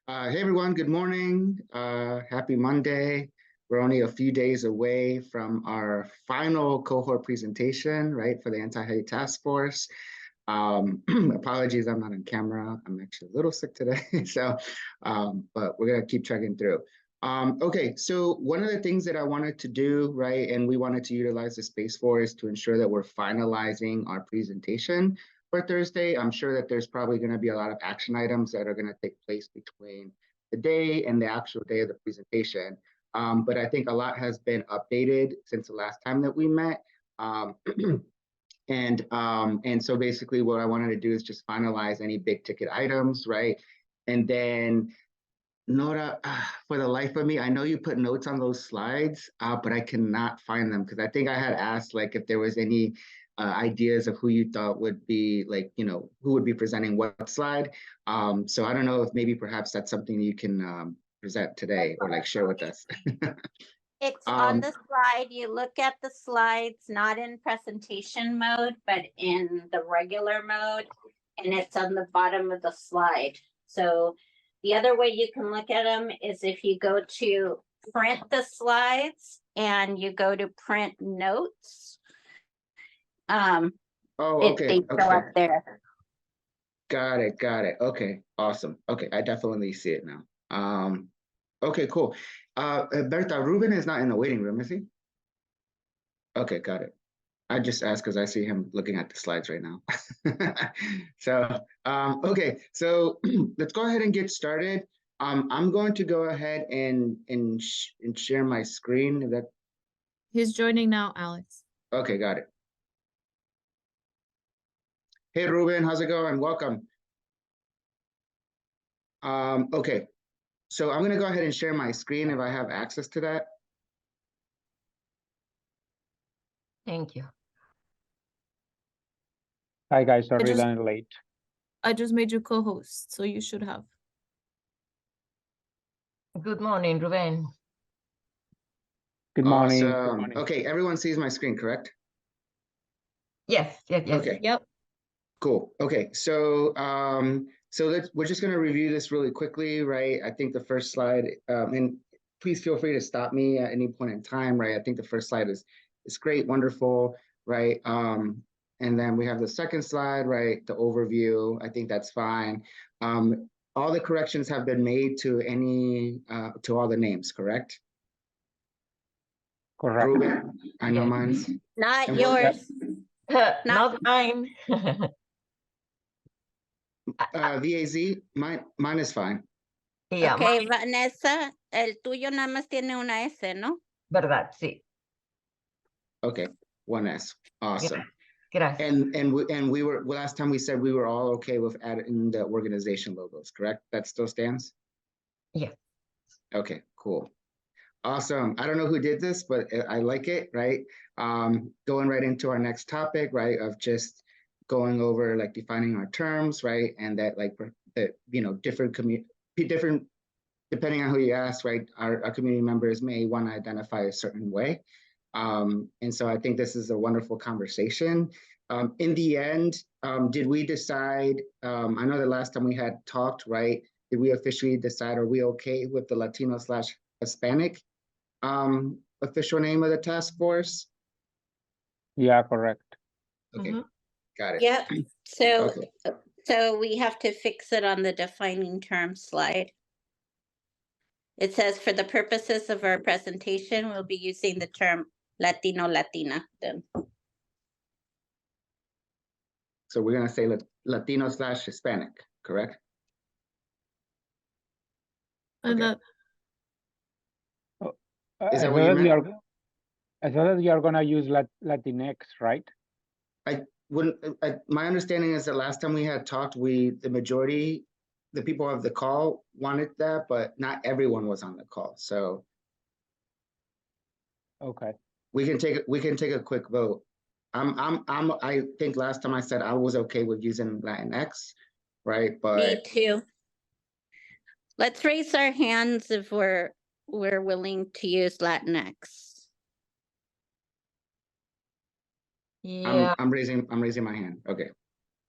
Hey everyone, good morning. Happy Monday. We're only a few days away from our final cohort presentation, right, for the Anti-Hate Task Force. Apologies, I'm not on camera. I'm actually a little sick today, but we're gonna keep chugging through. Okay, so one of the things that I wanted to do, right, and we wanted to utilize the space for is to ensure that we're finalizing our presentation for Thursday. I'm sure that there's probably going to be a lot of action items that are going to take place between the day and the actual day of the presentation. But I think a lot has been updated since the last time that we met. And so basically what I wanted to do is just finalize any big ticket items, right? And then Nora, for the life of me, I know you put notes on those slides, but I cannot find them because I think I had asked like if there was any ideas of who you thought would be like, who would be presenting what slide. So I don't know if maybe perhaps that's something you can present today or like share with us. It's on the slide. You look at the slides, not in presentation mode, but in the regular mode, and it's on the bottom of the slide. So the other way you can look at them is if you go to print the slides and you go to print notes. Oh, okay. They show up there. Got it. Okay, awesome. Okay, I definitely see it now. Okay, cool. Berta, Ruben is not in the waiting room, is he? Okay, got it. I just asked because I see him looking at the slides right now. Okay, so let's go ahead and get started. I'm going to go ahead and share my screen. He's joining now, Alex. Okay, got it. Hey, Ruben, how's it going? Welcome. Okay, so I'm going to go ahead and share my screen if I have access to that. Thank you. Hi guys, sorry that I'm late. I just made you co-host, so you should have. Good morning, Ruben. Good morning. Awesome. Good morning. Okay, everyone sees my screen, correct? Yes. Okay. Yep. Cool. Okay, so we're just going to review this really quickly, right? I think the first slide, and please feel free to stop me at any point in time, right? I think the first slide is great, wonderful, right? And then we have the second slide, right? The overview. I think that's fine. All the corrections have been made to all the names, correct? Correct. Ruben, I know mine's. Not And yours. Not mine. VAZ, mine is fine. Yeah, Okay, mine. Vanessa, el tuyo nada más tiene una S, ¿no? Verdad, sí. Okay, 1S. Awesome. Gracias. And we were, last time we said we were all okay with adding the organization logos, correct? That still stands? Yeah. Okay, cool. Awesome. I don't know who did this, but I like it, right? Going right into our next topic, right, of just going over like defining our terms, right? And that like, different, depending on who you ask, right? Our community members may want to identify a certain way. And so I think this is a wonderful conversation. In the end, did we decide, I know the last time we had talked, right? Did we officially decide, are we okay with the Latino/Hispanic official name of the task force? Yeah, correct. Okay, got it. Yep. So, Okay. so we have to fix it on the defining term slide. It says for the purposes of our presentation, we'll be using the term Latino, Latina. Then. So we're gonna say Latino/Hispanic, correct? And Okay. I Is that what you meant? I thought that you are gonna use Latinx, right? My understanding is that last time we had talked, the majority, the people of the call wanted that, but not everyone was on the call. So okay, we can take a quick vote. I think last time I said I was okay with using Latinx, right? But Me too. Let's raise our hands if we're willing to use Latinx. Yeah. I'm raising my hand. Okay.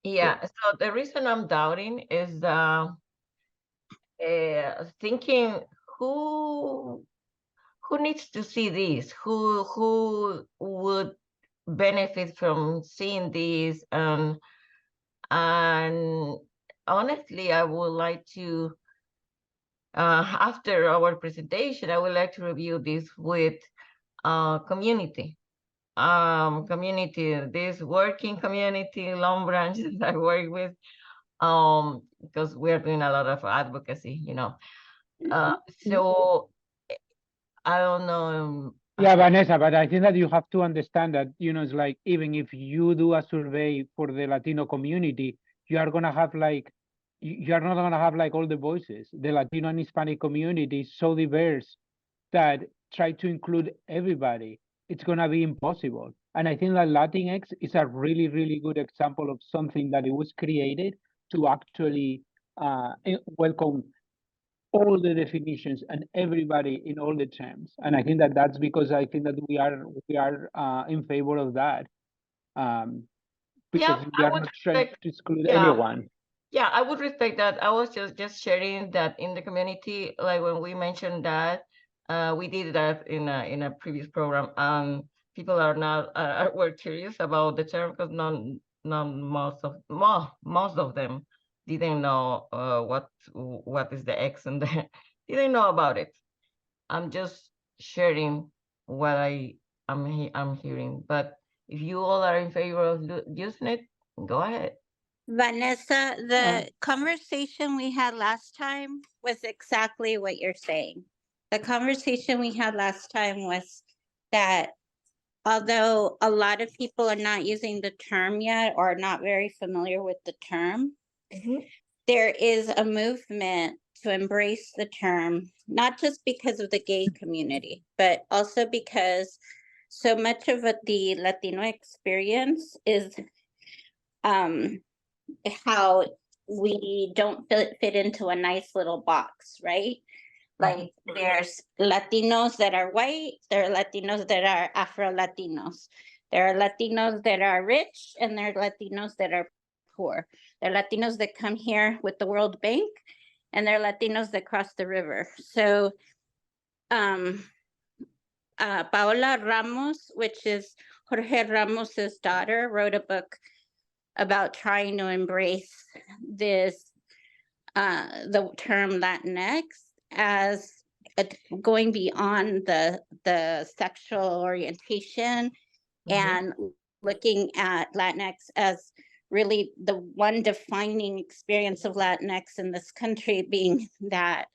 Yeah. Cool. So the reason I'm doubting is thinking who needs to see this, who would benefit from seeing this, and honestly, I would like to, after our presentation, I would like to review this with community, this working community, Long Branch that I work with, because we're doing a lot of advocacy, so I don't know. Yeah, Vanessa, but I think that you have to understand that, it's like, even if you do a survey for the Latino community, you are gonna have like, you are not gonna have like all the voices. The Latino and Hispanic community is so diverse that try to include everybody, it's gonna be impossible. And I think that Latinx is a really, really good example of something that it was created to actually welcome all the definitions and everybody in all the terms. And I think that that's because I think that we are in favor of that. Because we I are would not trying respect, to exclude yeah. anyone. Yeah, I would respect that. I was just sharing that in the community, like when we mentioned that, we did that in a previous program. People are not were curious about the term because most of them didn't know what is the X and the didn't know about it. I'm just sharing what I'm hearing. But if you all are in favor of using it, go ahead. Vanessa, the conversation we had last time was exactly what you're saying. The conversation we had last time was that although a lot of people are not using the term yet or not very familiar with the term, there is a movement to embrace the term, not just because of the gay community, but also because so much of what the Latino experience is how we don't fit into a nice little box, right? Like there's Latinos that are white, there are Latinos that are Afro-Latinos. There are Latinos that are rich and there are Latinos that are poor. There are Latinos that come here with the World Bank and there are Latinos that cross the river. So Paola Ramos, which is Jorge Ramos's daughter, wrote a book about trying to embrace this, the term Latinx as going beyond the sexual orientation and looking at Latinx as really the one defining experience of Latinx in this country being that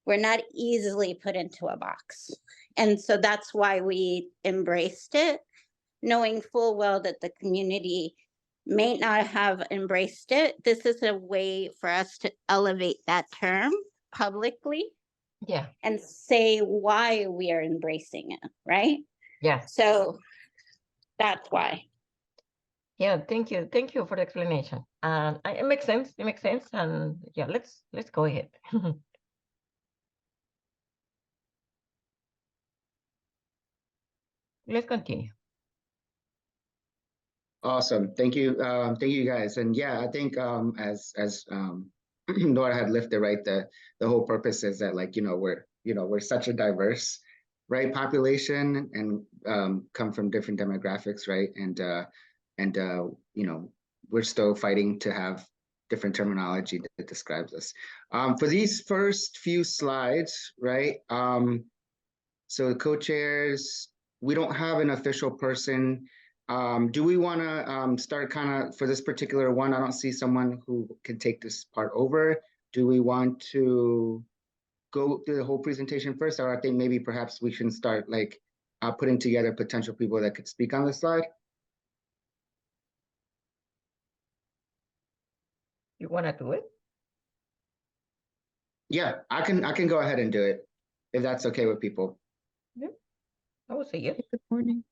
we're not easily put into a box. And so that's why we embraced it, knowing full well that the community may not have embraced it. This is a way for us to elevate that term publicly. Yeah. And say why we are embracing it, right? Yeah. So that's why. Yeah, thank you. Thank you for the explanation. And it makes sense. It makes sense. And yeah, let's go ahead. Let's continue. Awesome. Thank you. Thank you guys. And yeah, I think as Nora had lifted, right, the whole purpose is that, like, we're such a diverse, right, population and come from different demographics, right? And we're still fighting to have different terminology that describes us. For these first few slides, right? So the co-chairs, we don't have an official person. Do we want to start kind of for this particular one? I don't see someone who can take this part over. Do we want to go through the whole presentation first? Or I think maybe perhaps we should start like putting together potential people that could speak on this slide. You want to do it? Yeah, I can go ahead and do it if that's okay with people. Yeah, I will say yes. Good morning.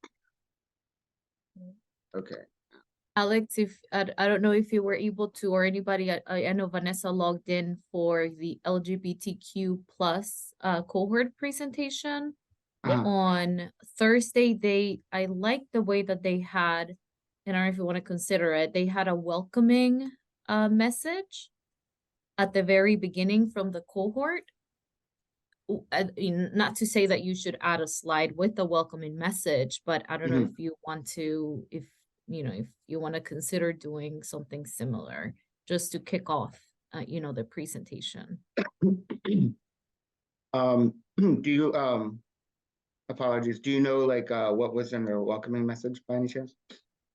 Okay. Alex, if I don't know if you were able to, or anybody, I know Vanessa logged in for the LGBTQ plus cohort presentation on Thursday. I liked the way that they had, and I don't know if you want to consider it, they had a welcoming message. at the very beginning from the cohort, not to say that you should add a slide with the welcoming message, but I don't know if you want to, if you want to consider doing something similar just to kick off, the presentation. Do you, apologies, do you know like what was in their welcoming message by any chance?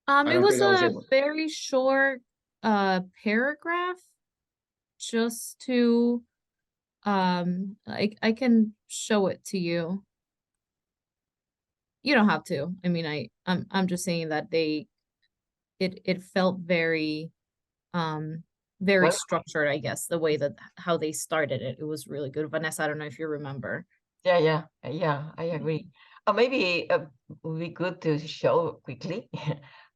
It was a very short paragraph just to I can show it to you. You don't have to. I mean, I'm just saying that it felt very very structured, I guess, the way that how they started it. It was really good. Vanessa, I don't know if you remember. Yeah, I agree. Or maybe it would be good to show quickly,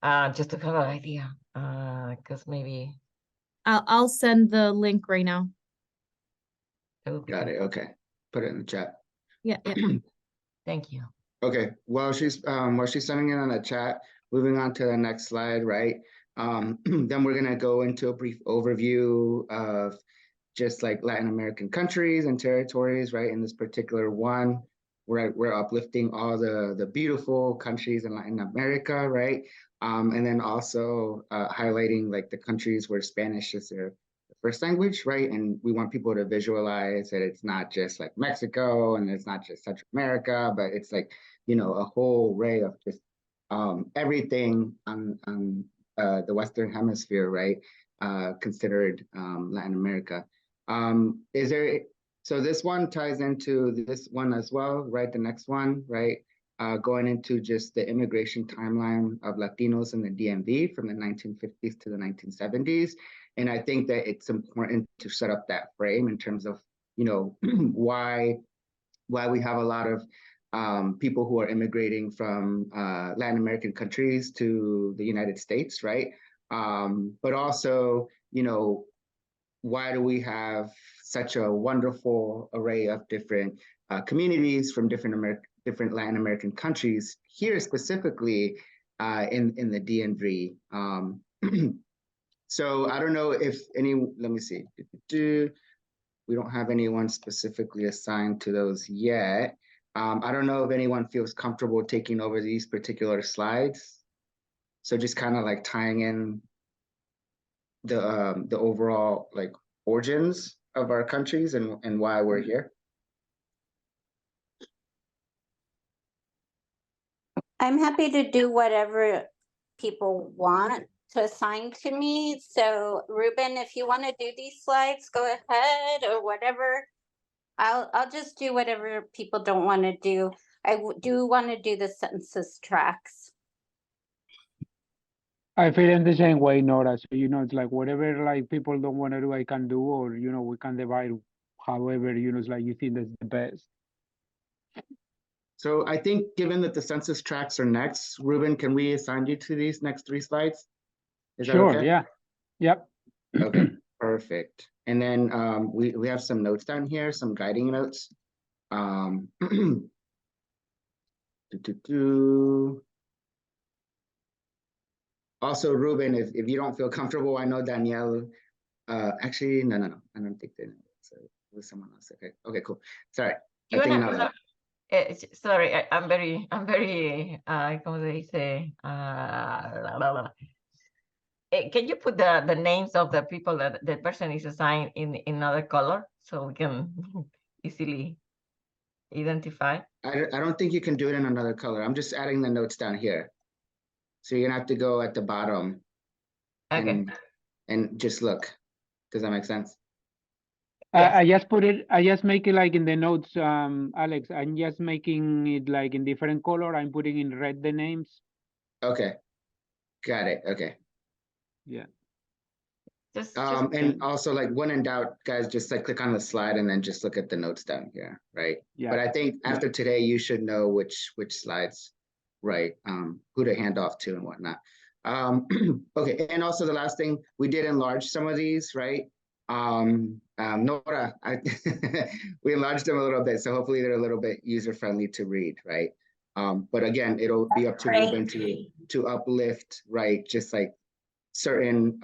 just to have an idea, because maybe I'll send the link right now. Got it. Okay, put it in the chat. Yeah. Thank you. Okay, while she's sending it on the chat, moving on to the next slide, right? Then we're gonna go into a brief overview of just like Latin American countries and territories, right? In this particular one, we're uplifting all the beautiful countries in Latin America, right? And then also highlighting like the countries where Spanish is their first language, right? And we want people to visualize that it's not just like Mexico and it's not just Central America, but it's like, a whole array of just everything on the Western Hemisphere, right? Considered Latin America. So this one ties into this one as well, right? The next one, right? Going into just the immigration timeline of Latinos in the DMV from the 1950s to the 1970s. And I think that it's important to set up that frame in terms of, why we have a lot of people who are immigrating from Latin American countries to the United States, right? But also, why do we have such a wonderful array of different communities from different Latin American countries here specifically in the DMV? So I don't know if let me see. We don't have anyone specifically assigned to those yet. I don't know if anyone feels comfortable taking over these particular slides. So just kind of like tying in the overall like origins of our countries and why we're here. I'm happy to do whatever people want to assign to me. So Ruben, if you want to do these slides, go ahead, or whatever. I'll just do whatever people don't want to do. I do want to do the census tracts. I feel in the same way, Nora. So, it's like whatever like people don't want to do, I can do, or, we can divide however, it's like you think that's the best. So I think given that the census tracts are next, Ruben, can we assign you to these next 3 slides? Is Sure, that okay? yeah. Yep. Okay, perfect. And then we have some notes down here, some guiding notes. Also, Ruben, if you don't feel comfortable, I know Danielle, actually, no, I don't think they know. So it was someone else. Okay, cool. Sorry. Sorry, I'm very, ¿cómo se dice? Can you put the names of the people that the person is assigned in another color so we can easily identify? I don't think you can do it in another color. I'm just adding the notes down here. So you're gonna have to go at the bottom. Okay. And just look. Does that make sense? Yes. I just make it like in the notes, Alex, I'm just making it like in different color. I'm putting in red the names. Okay. Got it. Okay. Yeah. And also like when in doubt, guys, just like click on the slide and then just look at the notes down here, right? Yeah. But I think after today, you should know which slides, right? Who to hand off to and whatnot. Okay, and also the last thing, we did enlarge some of these, right? Nora, we enlarged them a little bit, so hopefully they're a little bit user-friendly to read, right? But again, it'll be up to Ruben to uplift, right? Just like certain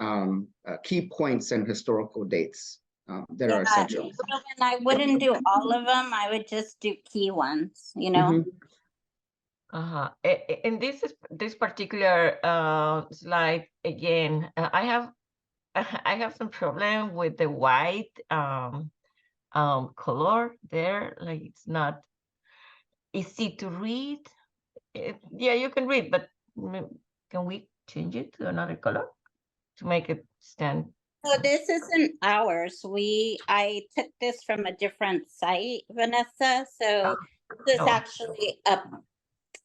key points and historical dates that are essential. And I wouldn't do all of them. I would just do key ones, you know? Uh-huh. In this particular slide, again, I have some problem with the white color there. Like it's not easy to read. Yeah, you can read, but can we change it to another color to make it stand? So this isn't ours. I took this from a different site, Vanessa. So this is Oh. actually a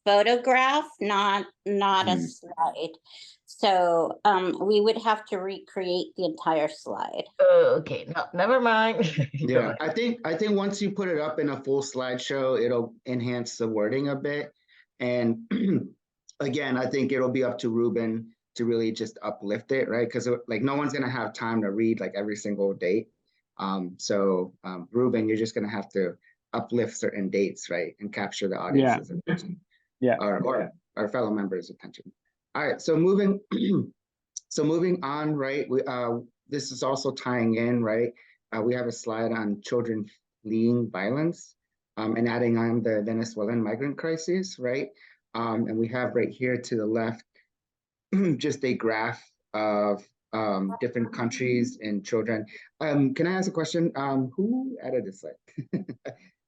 photograph, not a slide. So we would have to recreate the entire slide. Okay, no, never mind. Yeah, I think once you put it up in a full slideshow, it'll enhance the wording a bit. And again, I think it'll be up to Ruben to really just uplift it, right? Because like no one's gonna have time to read like every single date. So Ruben, you're just gonna have to uplift certain dates, right, and capture the audience's attention. Yeah. Or our fellow members' attention. All right, so moving on, right? This is also tying in, right? We have a slide on children fleeing violence and adding on the Venezuelan migrant crisis, right? And we have right here to the left just a graph of different countries and children. Can I ask a question? Who added this slide?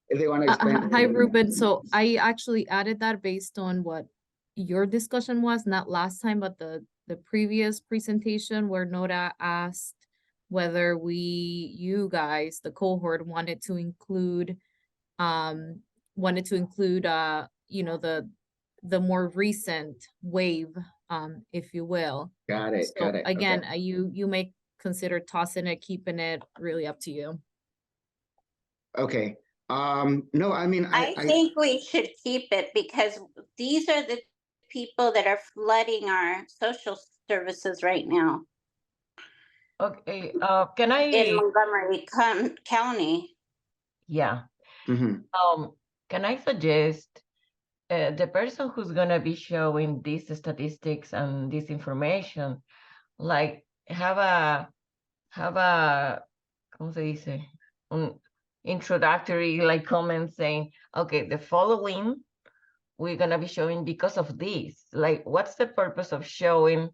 If they want to explain. Hi, Ruben. So I actually added that based on what your discussion was, not last time, but the previous presentation where Nora asked whether you guys, the cohort, wanted to include, you know, the more recent wave, if you will. Got it. So Got it. again, Okay. you may consider tossing it, keeping it, really up to you. Okay. No, I mean, I think we should keep it because these are the people that are flooding our social services right now Okay, can I? in Montgomery County. Yeah. Mhm. Can I suggest the person who's gonna be showing these statistics and this information, like have a ¿cómo se dice? Un introductory like comment saying, okay, the following we're gonna be showing because of this. Like, what's the purpose of showing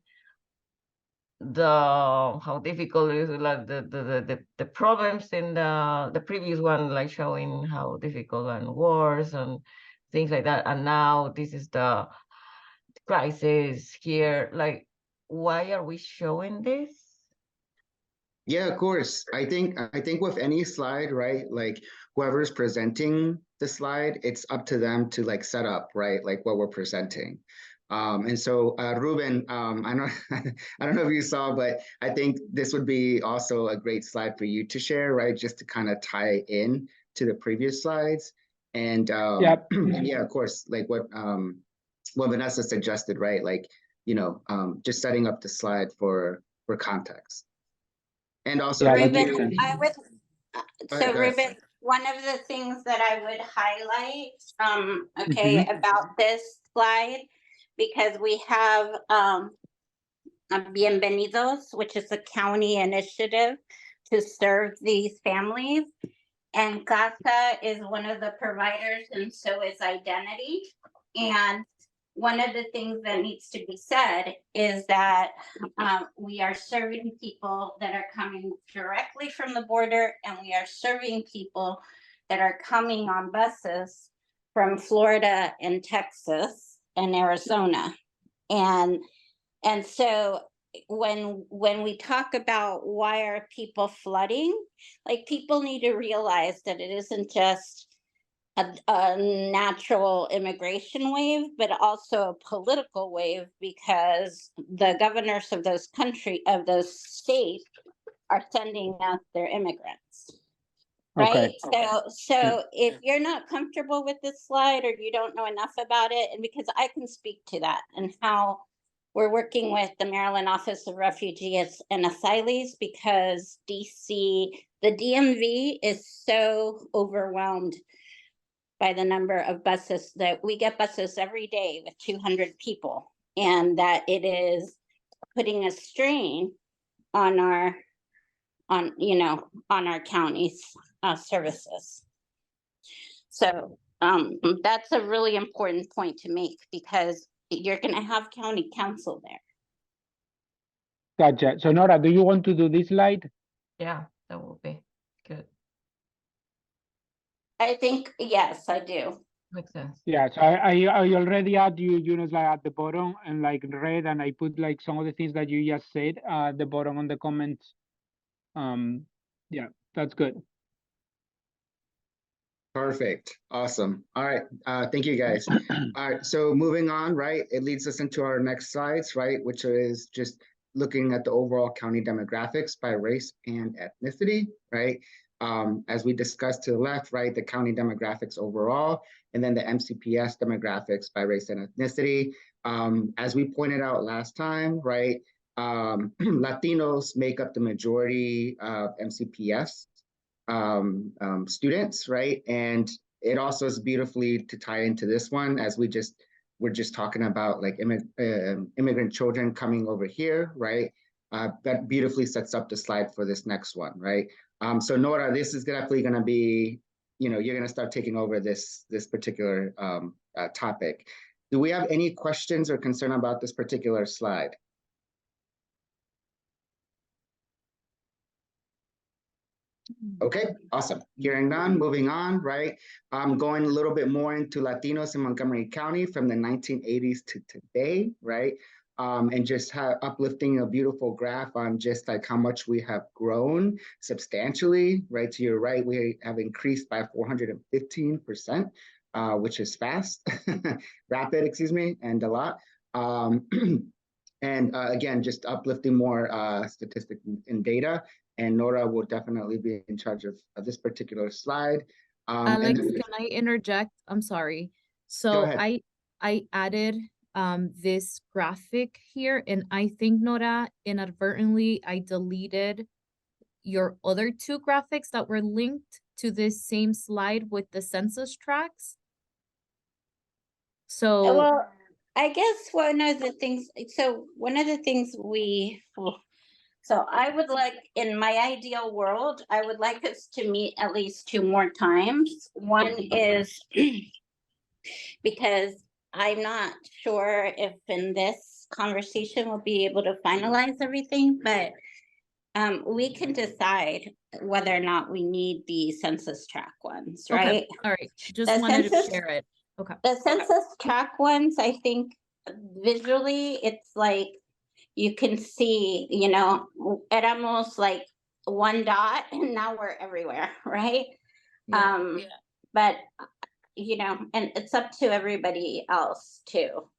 how difficult it is, like the problems in the previous one, like showing how difficult and worse and things like that, and now this is the crisis here. Like, why are we showing this? Yeah, of course. I think with any slide, right? Like whoever's presenting the slide, it's up to them to like set up, right? Like what we're presenting. And so Ruben, I don't know if you saw, but I think this would be also a great slide for you to share, right? Just to kind of tie in to the previous slides. And and yeah, of course, like what Vanessa suggested, right? Like, you know, just setting up the slide for context. And also, Yeah, Ruben, Okay, Ruben, one of the things that I would highlight, okay, about this slide, because we have Bienvenidos, which is a county initiative to serve these families. And CASA is one of the providers, and so is Identity. And one of the things that needs to be said is that we are serving people that are coming directly from the border, and we are serving people that are coming on buses from Florida and Texas and Arizona. And so when we talk about why are people flooding, like people need to realize that it isn't just a natural immigration wave, but also a political wave, because the governors of those states are sending out their immigrants. Right. Okay. So if you're not comfortable with this slide or you don't know enough about it, and because I can speak to that and how we're working with the Maryland Office of Refugees and Asylees, because the DMV is so overwhelmed by the number of buses that we get buses every day with 200 people, and that it is putting a strain on our on, you know, on our county's services. So that's a really important point to make, because you're going to have county council there. Gotcha. So Nora, do you want to do this slide? Yeah, that would be good. I think, yes, I do. Makes sense. Yeah, so I already add you, you know, like at the bottom and like red, and I put like some of the things that you just said at the bottom on the comments. Yeah, that's good. Perfect. Awesome. All right. Thank you guys. All right. So moving on, right? It leads us into our next slides, right? Which is just looking at the overall county demographics by race and ethnicity, right? As we discussed to the left, right? The county demographics overall, and then the MCPS demographics by race and ethnicity. As we pointed out last time, right? Latinos make up the majority of MCPS students, right? And it also is beautifully to tie into this one, as we're just talking about like immigrant children coming over here, right? That beautifully sets up the slide for this next one, right? So Nora, this is definitely going to be, you know, you're going to start taking over this particular topic. Do we have any questions or concern about this particular slide? Okay, awesome. Hearing none, moving on, right? I'm going a little bit more into Latinos in Montgomery County from the 1980s to today, right? And just uplifting a beautiful graph on just like how much we have grown substantially, right? To your right, we have increased by 415%, which is fast, rapid, excuse me, and a lot. And again, just uplifting more statistics and data. And Nora will definitely be in charge of this particular slide. Alex, can I interject? I'm sorry. So ahead. I added this graphic here, and I think, Nora, inadvertently I deleted your other two graphics that were linked to this same slide with the census tracts. So Well, I guess one of the things so I would like, in my ideal world, I would like us to meet at least 2 more times. One is because I'm not sure if in this conversation we'll be able to finalize everything, but we can decide whether or not we need the census tract ones, right? okay, all right. Just The wanted to census- share it. Okay. The census tract ones, I think visually it's like you can see, you know, it almost like one dot, and now we're everywhere, right? Yeah. But you know, and it's up to everybody else too,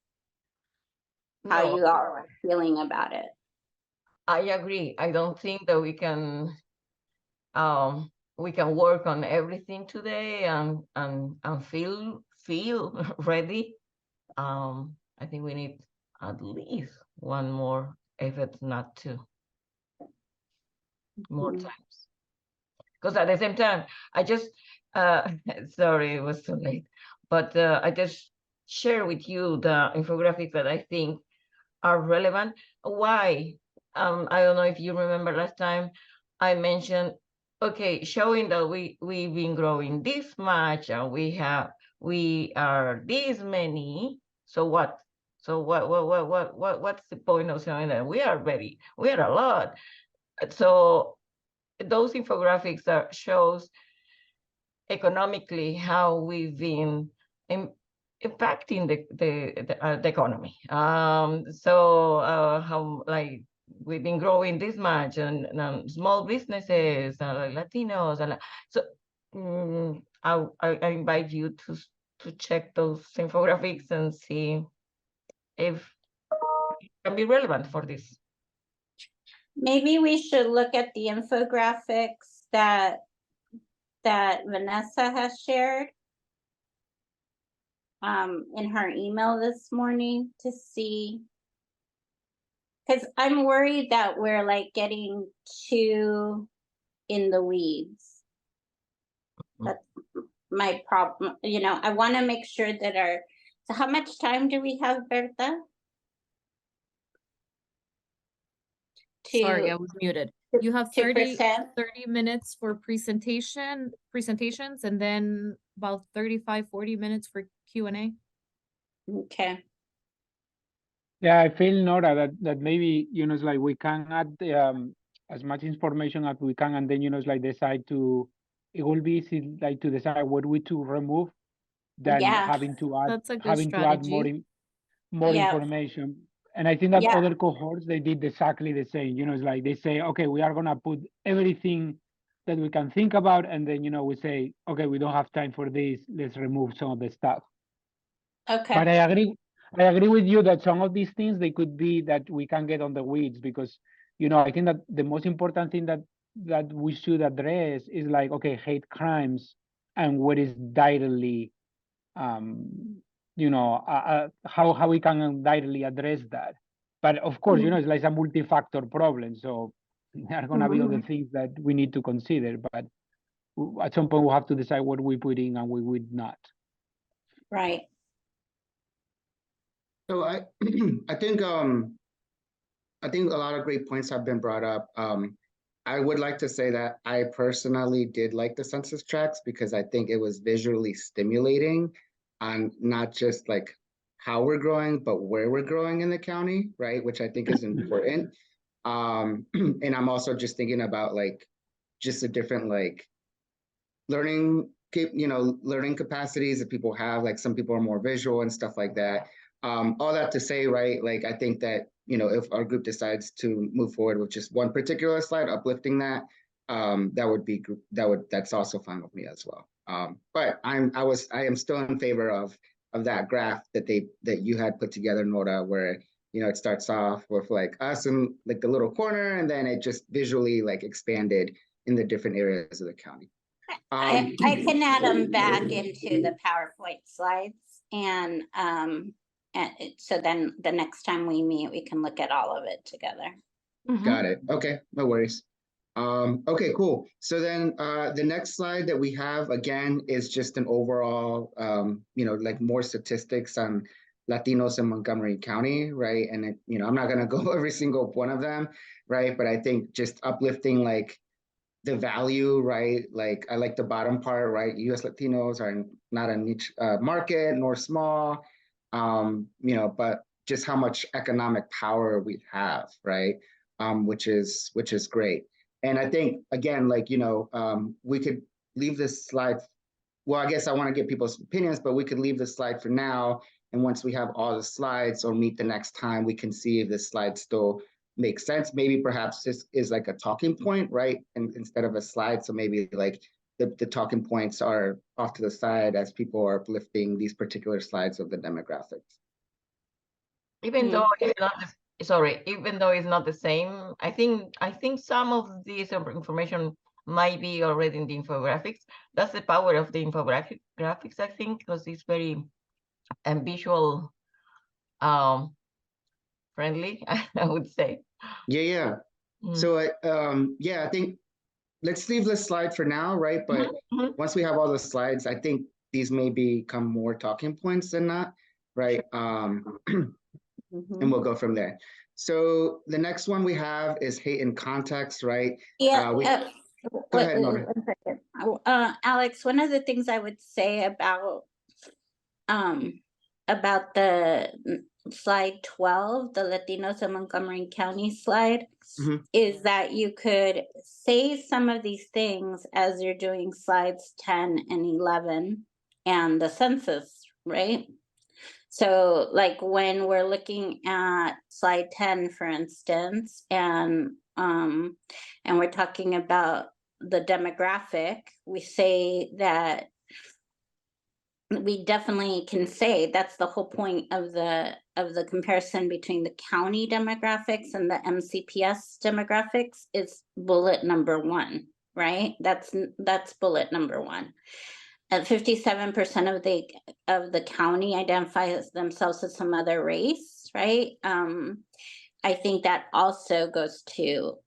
how No, you are feeling about it. I agree. I don't think that we can work on everything today and feel ready. I think we need at least one more, if it's not two, more times. Because at the same time, I just sorry it was too late, but I just share with you the infographics that I think are relevant. Why? I don't know if you remember last time I mentioned, okay, showing that we've been growing this much and we are this many. So what? So what's the point of showing that we are a lot? So those infographics shows economically how we've been impacting the economy. So how like we've been growing this much, and small businesses, like Latinos, and so I invite you to check those infographics and see if it can be relevant for this. Maybe we should look at the infographics that Vanessa has shared in her email this morning to see, because I'm worried that we're like getting too in the weeds. That's my problem. You know, I want to make sure that so how much time do we have, Berta? Sorry, I was muted. You have 30 2%. minutes for presentations, and then about 35-40 minutes for Q&A. Okay. Yeah, I feel, Nora, that maybe, it's like we can add as much information as we can, and then, it's like decide to, it will be easy, like, to decide what we to remove than Yeah. having to add, That's a good strategy. more Yeah. information. And I think that Yeah. other cohorts, they did exactly the same. It's like they say, okay, we are gonna put everything that we can think about, and then we say, okay, we don't have time for this. Let's remove some of the stuff. Okay. But I agree with you that some of these things, they could be that we can get on the weeds, because I think that the most important thing that we should address is like, okay, hate crimes and what is directly how we can directly address that. But of course, it's like a multi-factor problem. So there are going to be other things that we need to consider. But at some point, we'll have to decide what we put in and we would not. Right. So I think a lot of great points have been brought up. I would like to say that I personally did like the census tracts because I think it was visually stimulating on not just like how we're growing, but where we're growing in the county, right? Which I think is important. And I'm also just thinking about like just the different like learning capacities that people have. Like some people are more visual and stuff like that. All that to say, right? Like I think that if our group decides to move forward with just one particular slide, uplifting that, that's also fine with me as well. But I am still in favor of that graph that you had put together, Nora, where it starts off with like us in like the little corner, and then it just visually like expanded in the different areas of the county. I can add them back into the PowerPoint slides, and so then the next time we meet, we can look at all of it together. Got it. Okay, no worries. Okay, cool. So then the next slide that we have again is just an overall, like more statistics on Latinos in Montgomery County, right? And I'm not gonna go every single one of them, right? But I think just uplifting like the value, right? Like I like the bottom part, right? US Latinos are not a niche market nor small, but just how much economic power we have, right? Which is great. And I think again, like, we could leave this slide. Well, I guess I want to get people's opinions, but we could leave this slide for now. And once we have all the slides or meet the next time, we can see if this slide still makes sense. Maybe perhaps this is like a talking point, right? And instead of a slide. So maybe like the talking points are off to the side as people are uplifting these particular slides of the demographics. Even though it's not even though it's not the same, I think some of this information might be already in the infographics. That's the power of the infographics, I think, because it's very visual friendly, I would say. Yeah. So I think let's leave this slide for now, right? But once we have all the slides, I think these may become more talking points than not, right? And we'll go from there. So the next one we have is hate in context, right? Yeah. Go ahead, Nora. Alex, one of the things I would say about the slide 12, the Latinos in Montgomery County slide, is that you could say some of these things as you're doing slides 10 and 11 and the census, right? So like when we're looking at slide 10, for instance, and we're talking about the demographic, we say that we definitely can say that's the whole point of the comparison between the county demographics and the MCPS demographics is bullet number 1, right? That's bullet number 1. 57% of the county identifies themselves as some other race, right? I think that also goes to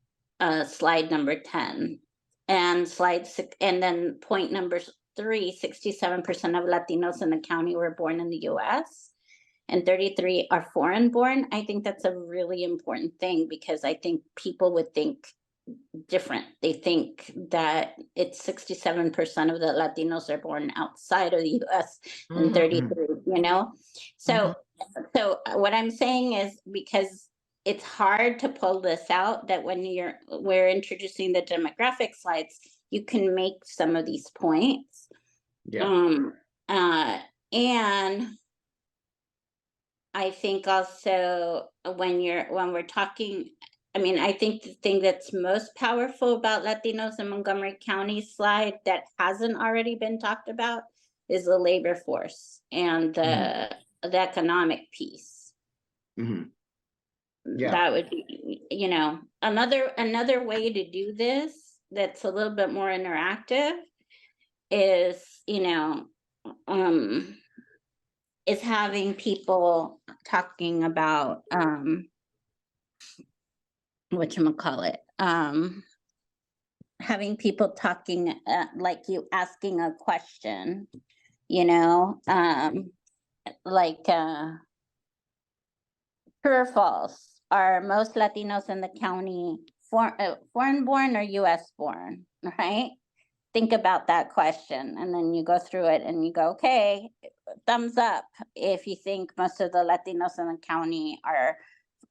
slide number 10 and slide 6, and then point number 3, 67% of Latinos in the county were born in the US and 33 are foreign born. I think that's a really important thing because I think people would think different. They think that it's 67% of the Latinos are born outside of the US and 33, you know? So, so what I'm saying is, because it's hard to pull this out, that when we're introducing the demographic slides, you can make some of these points. Yeah. And I think also when we're talking, I mean, I think the thing that's most powerful about Latinos in Montgomery County slide that hasn't already been talked about is the labor force and the economic piece. Yeah. That would be, you know, another way to do this that's a little bit more interactive is, you know, is having people talking about whatchamacallit, having people talking like you asking a question, you know, like true or false, are most Latinos in the county foreign born or US born, right? Think about that question, and then you go through it and you go, okay, thumbs up if you think most of the Latinos in the county are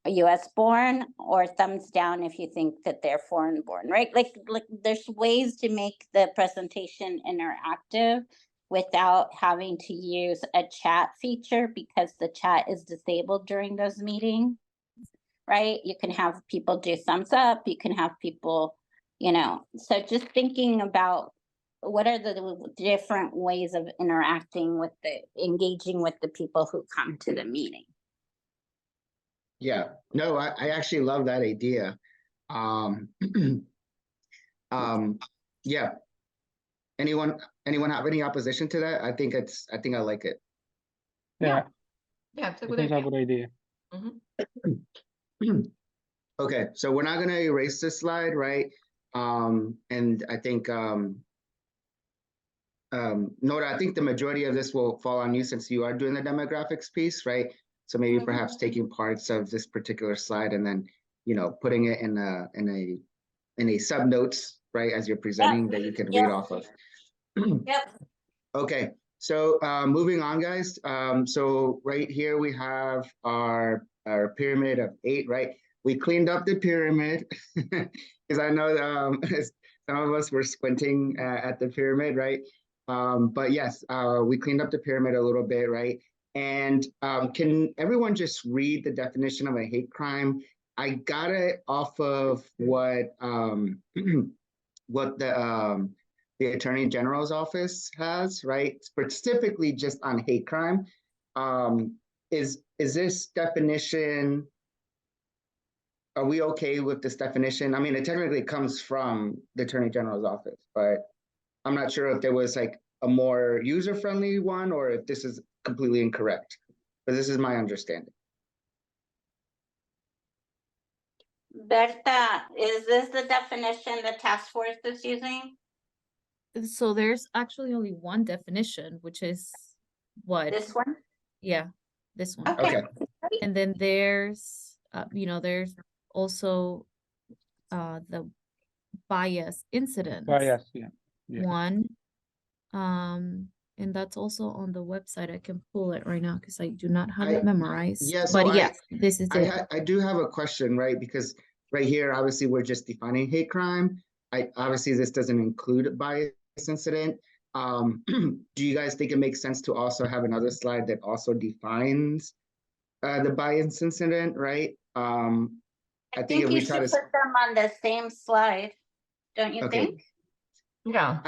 US born, or thumbs down if you think that they're foreign born, right? Like there's ways to make the presentation interactive without having to use a chat feature, because the chat is disabled during those meetings, right? You can have people do thumbs up, you can have people, you know, so just thinking about what are the different ways of engaging with the people who come to the meeting. Yeah, no, I actually love that idea. Yeah. Anyone have any opposition to that? I think I like it. Yeah, Yeah, it's a I good think it's a idea. good idea. Okay, so we're not gonna erase this slide, right? And I think Nora, I think the majority of this will fall on you since you are doing the demographics piece, right? So maybe perhaps taking parts of this particular slide and then, you know, putting it in a sub notes, right, as you're presenting that you can read off of. Yep. Okay, so moving on, guys. So right here we have our pyramid of 8, right? We cleaned up the pyramid because I know some of us were squinting at the pyramid, right? But yes, we cleaned up the pyramid a little bit, right? And can everyone just read the definition of a hate crime? I got it off of what what the Attorney General's office has, right? Specifically just on hate crime. Is this definition, are we okay with this definition? I mean, it technically comes from the Attorney General's office, but I'm not sure if there was like a more user-friendly one or if this is completely incorrect, but this is my understanding. Berta, is this the definition the task force is using? So there's actually only one definition, which is what? This one? Yeah, this one. Okay. And then there's, you know, there's also the bias incidents. Bias, yeah. One, and that's also on the website. I can pull it right now because I do not have it memorized. Yeah, so but yes, this is it. I do have a question, right? Because right here, obviously, we're just defining hate crime. Obviously, this doesn't include bias incident. Do you guys think it makes sense to also have another slide that also defines the bias incident, right? I think we should put them on the same slide, don't you think? Yeah.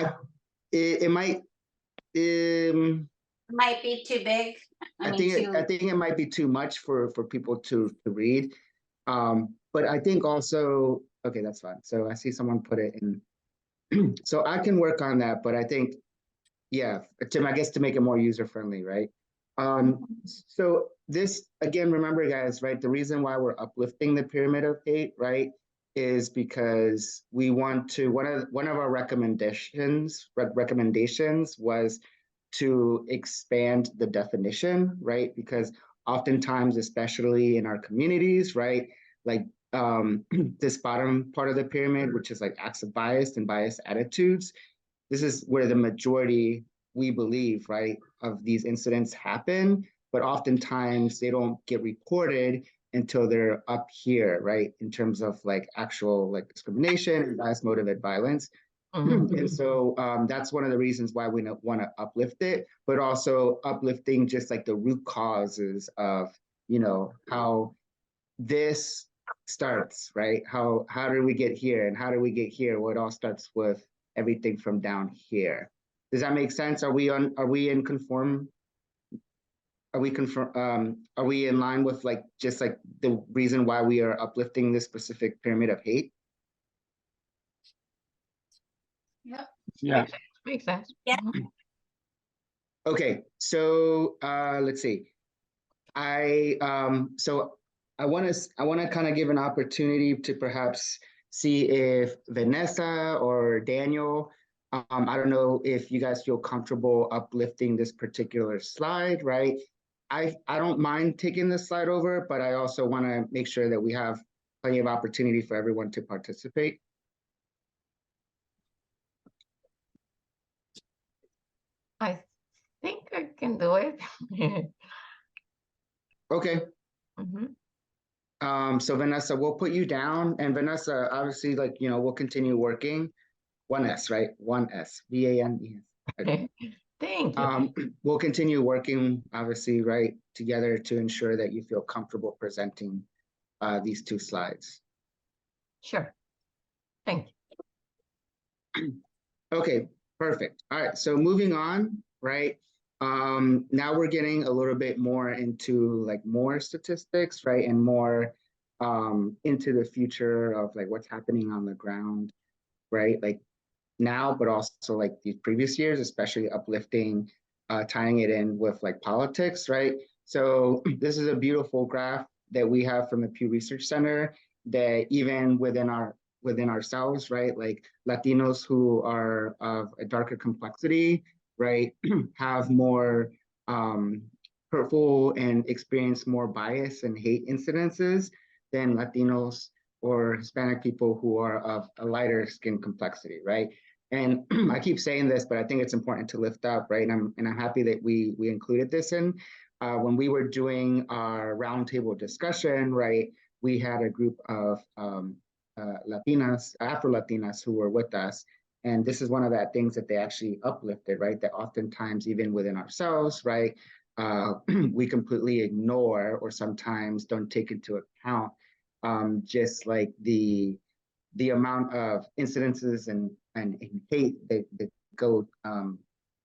It might. Might be too big. I think it might be too much for people to read. But I think also, okay, that's fine. So I see someone put it in. So I can work on that, but I think, yeah, I guess to make it more user-friendly, right? So this, again, remember guys, right? The reason why we're uplifting the pyramid of hate, right, is because we want to, one of our recommendations was to expand the definition, right? Because oftentimes, especially in our communities, right, like this bottom part of the pyramid, which is like acts of bias and biased attitudes. This is where the majority, we believe, right, of these incidents happen, but oftentimes they don't get reported until they're up here, right, in terms of like actual like discrimination and bias motivated violence. And so that's one of the reasons why we want to uplift it, but also uplifting just like the root causes of, you know, how this starts, right? How do we get here, and how do we get here? Well, it all starts with everything from down here. Does that make sense? Are we in conform? Are we in line with like just like the reason why we are uplifting this specific pyramid of hate? Yep. Yeah. Makes sense. Yeah. Okay, so let's see. I want to kind of give an opportunity to perhaps see if Vanessa or Daniel, I don't know if you guys feel comfortable uplifting this particular slide, right? I don't mind taking this slide over, but I also want to make sure that we have plenty of opportunity for everyone to participate. I think I can do it. Okay. Mhm. So Vanessa, we'll put you down, and Vanessa, obviously, like, you know, we'll continue working. 1S, right? 1S, VANES. Thank you. We'll continue working, obviously, right, together to ensure that you feel comfortable presenting these two slides. Sure. Thank you. Okay, perfect. All right, so moving on, right? Now we're getting a little bit more into like more statistics, right? And more into the future of like what's happening on the ground, right? Like now, but also like these previous years, especially uplifting, tying it in with like politics, right? So this is a beautiful graph that we have from the Pew Research Center that even within ourselves, right? Like Latinos who are of a darker complexity, right, have more hurtful and experience more bias and hate incidences than Latinos or Hispanic people who are of a lighter skin complexity, right? And I keep saying this, but I think it's important to lift up, right? And I'm happy that we included this in. When we were doing our roundtable discussion, right, we had a group of Latinas, Afro-Latinas who were with us. And this is one of that things that they actually uplifted, right? That oftentimes, even within ourselves, right, we completely ignore or sometimes don't take into account just like the amount of incidences and hate that go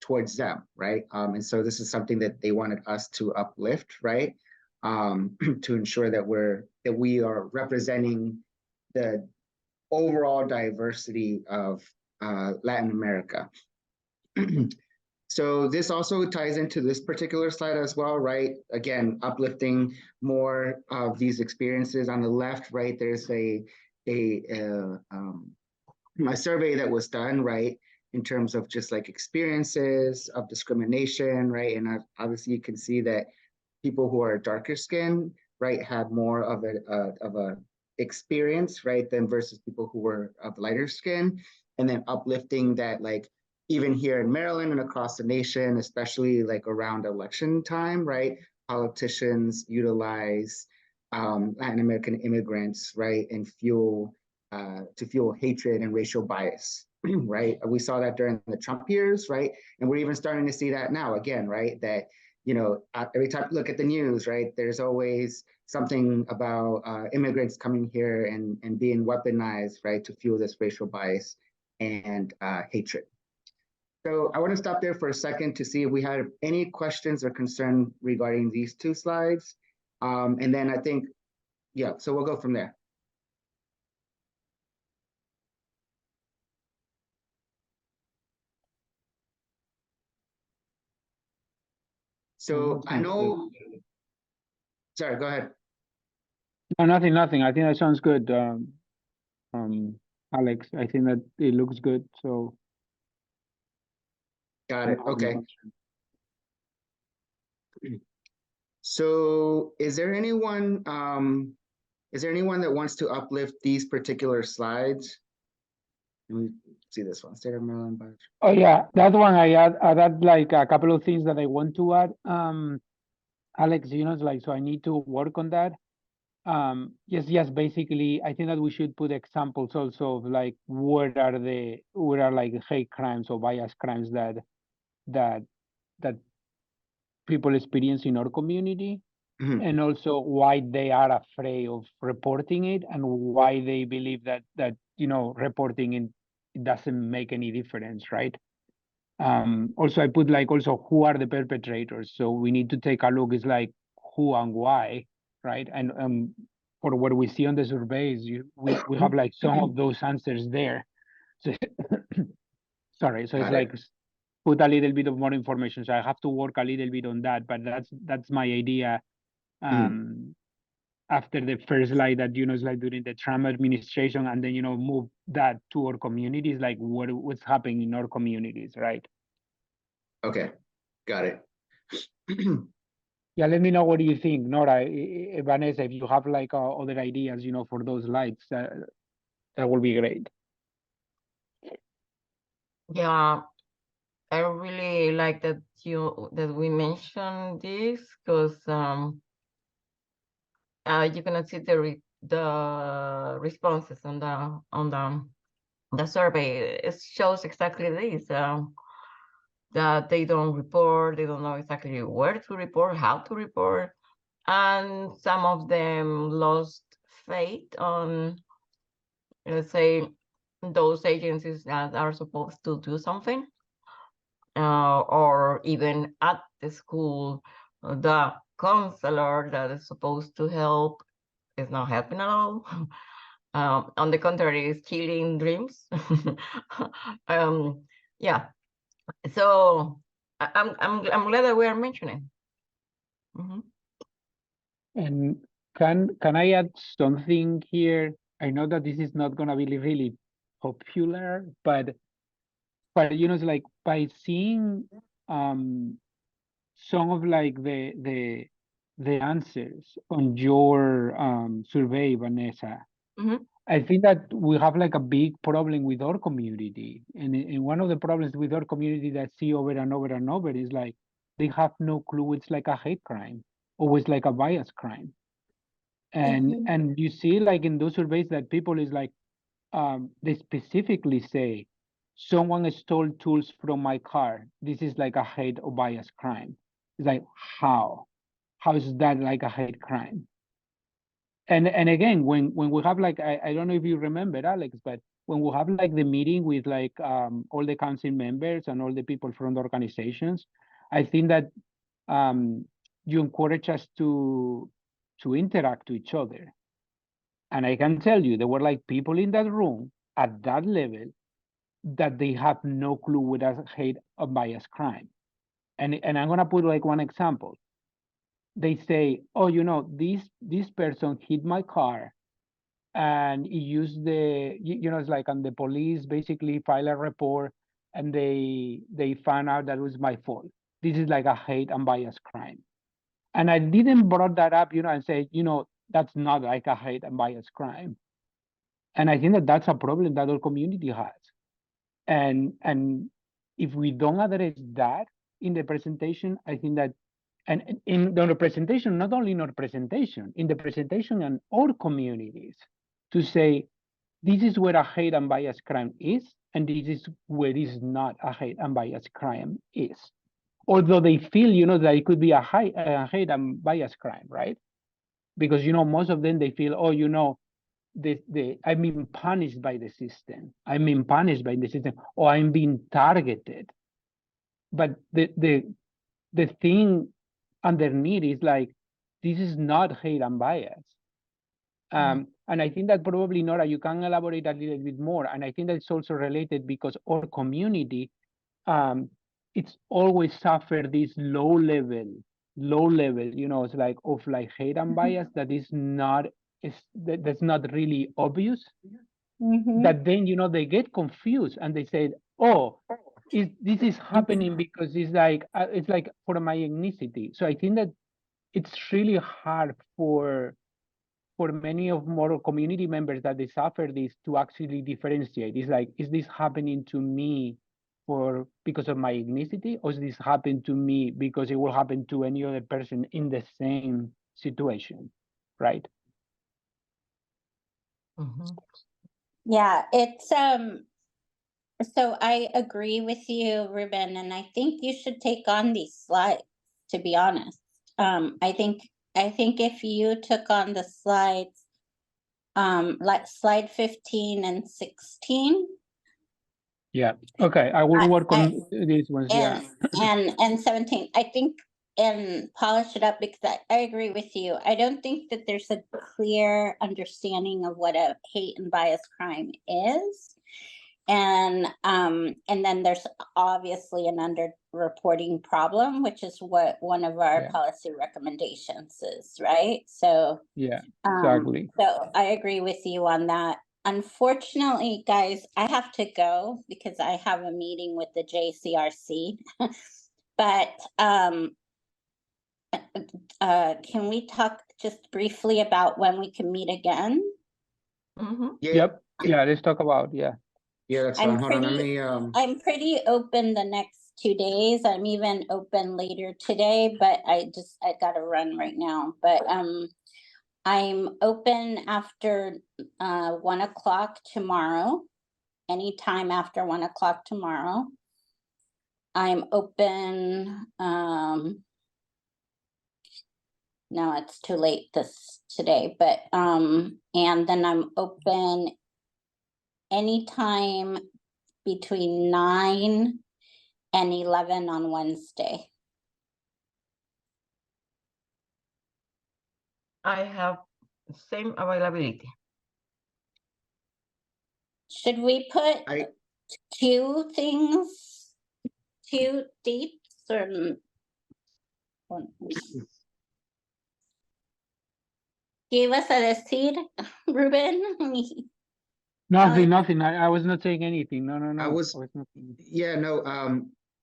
towards them, right? And so this is something that they wanted us to uplift, right? To ensure that we are representing the overall diversity of Latin America. So this also ties into this particular slide as well, right? Again, uplifting more of these experiences. On the left, right, there's a survey that was done, right, in terms of just like experiences of discrimination, right? And obviously you can see that people who are darker skinned, right, had more of a experience, right, than versus people who were of lighter skin. And then uplifting that, like, even here in Maryland and across the nation, especially like around election time, right, politicians utilize Latin American immigrants, right, and to fuel hatred and racial bias, right? We saw that during the Trump years, right? And we're even starting to see that now again, right? That, you know, every time you look at the news, right, there's always something about immigrants coming here and being weaponized, right, to fuel this racial bias and hatred. So I want to stop there for a second to see if we had any questions or concern regarding these two slides. And then I think, yeah, so we'll go from there. So I know, sorry, go ahead. No, nothing. I think that sounds good. Alex, I think that it looks good. So Got it. Okay. So is there anyone Is there anyone that wants to uplift these particular slides? Let me see this one. State of Maryland. Oh yeah, that one I add like a couple of things that I want to add. Alex, like, so I need to work on that. Yes, basically, I think that we should put examples also of like what are like hate crimes or bias crimes that people experience in our community, and also why they are afraid of reporting it and why they believe that reporting it doesn't make any difference, right? Also I put like also who are the perpetrators, so we need to take a look. It's like who and why, right? And for what we see on the surveys, we have like some of those answers there. So sorry, so it's like put a little bit of more information, so I have to work a little bit on that, but that's my idea. After the first slide that is like during the Trump administration, and then move that to our communities, like what's happening in our communities, right? Okay, got it. Yeah, let me know what do you think, Nora, Vanessa, if you have like other ideas, for those slides, that will be great. Yeah, I really like that we mentioned this, because you cannot see the responses on the survey. It shows exactly this, that they don't report, they don't know exactly where to report, how to report, and some of them lost faith on, let's say, those agencies that are supposed to do something, or even at the school, the counselor that is supposed to help is not helping at all. On the contrary, is killing dreams. Yeah, so I'm glad that we are mentioning. And can I add something here? I know that this is not gonna be really popular, but it's like by seeing some of like the answers on your survey, Vanessa, I think that we have like a big problem with our community, and one of the problems with our community that I see over and over and over is like they have no clue it's like a hate crime or it's like a bias crime. And you see like in those surveys that people is like they specifically say someone stole tools from my car, this is like a hate or bias crime. It's like how is that like a hate crime? And again, when we have like I don't know if you remember, Alex, but when we have like the meeting with like all the council members and all the people from the organizations, I think that you encourage us to interact with each other. And I can tell you, there were like people in that room at that level that they have no clue what is hate or bias crime. And I'm gonna put like one example. They say, oh, this person hit my car and he used it's like, and the police basically file a report and they found out that it was my fault. This is like a hate and bias crime. And I didn't brought that up, and say, that's not like a hate and bias crime. And I think that that's a problem that our community has. And if we don't address that in the presentation, I think that, and in the presentation, not only in our presentation, in the presentation and our communities, to say, this is where a hate and bias crime is, and this is where is not a hate and bias crime is. Although they feel, that it could be a hate and bias crime, right? Because, most of them, they feel, oh, I'm being punished by the system. I'm being punished by the system, or I'm being targeted. But the thing underneath is like, this is not hate and bias. And I think that probably, Nora, you can elaborate a little bit more. And I think that's also related because our community, it's always suffered this low level, it's like of like hate and bias that is not, that's not really obvious. That then, they get confused and they say, oh, this is happening because it's like for my ethnicity. So I think that it's really hard for for many of more community members that they suffer this to actually differentiate. It's like, is this happening to me because of my ethnicity, or is this happening to me because it will happen to any other person in the same situation, right? Mhm. Yeah, it's so I agree with you, Ruben, and I think you should take on these slides, to be honest. I think if you took on the slides, like slide 15 and 16. Yeah. Okay. I will work I- on these ones. Yeah. and 17, I think, and polish it up, because I agree with you. I don't think that there's a clear understanding of what a hate and bias crime is. And then there's obviously an underreporting problem, which is what one of our Yeah. policy recommendations is, right? So Yeah. Exactly. so I agree with you on that. Unfortunately, guys, I have to go because I have a meeting with the JCRC. But can we talk just briefly about when we can meet again? Mhm. Yeah, Yep. Yeah. Let's talk about, yeah. yeah, that's I'm fine. Hold on, let pretty- me I'm pretty open the next 2 days. I'm even open later today, but I gotta run right now. But I'm open after 1 o'clock tomorrow, anytime after 1 o'clock tomorrow. I'm open, no, it's too late today, but and then I'm open anytime between 9 and 11 on Wednesday. I have same availability. Should we put I 2 things, 2 dates, or ¿Qué ibas a decir, Ruben? Nothing. Nothing. I was not saying anything. No. No. No. I was not saying- yeah, no,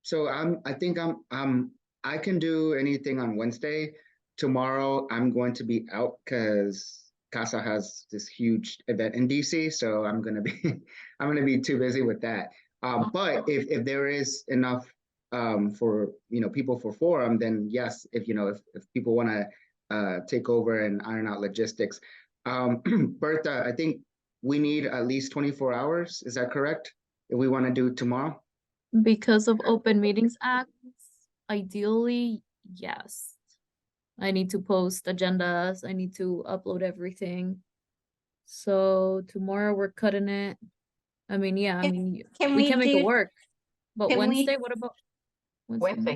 so I think I can do anything on Wednesday. Tomorrow I'm going to be out because Casa has this huge event in DC, so I'm gonna be I'm gonna be too busy with that. But if there is enough for people for forum, then yes, if people want to take over and iron out logistics. Bertha, I think we need at least 24 hours. Is that correct? If we want to do tomorrow? Because of Open Meetings Act, ideally, yes. I need to post agendas, I need to upload everything. So tomorrow we're cutting it. I mean, yeah, I mean, Can we we can make do- it work. But can we- Wednesday, what about Wednesday? Wednesday.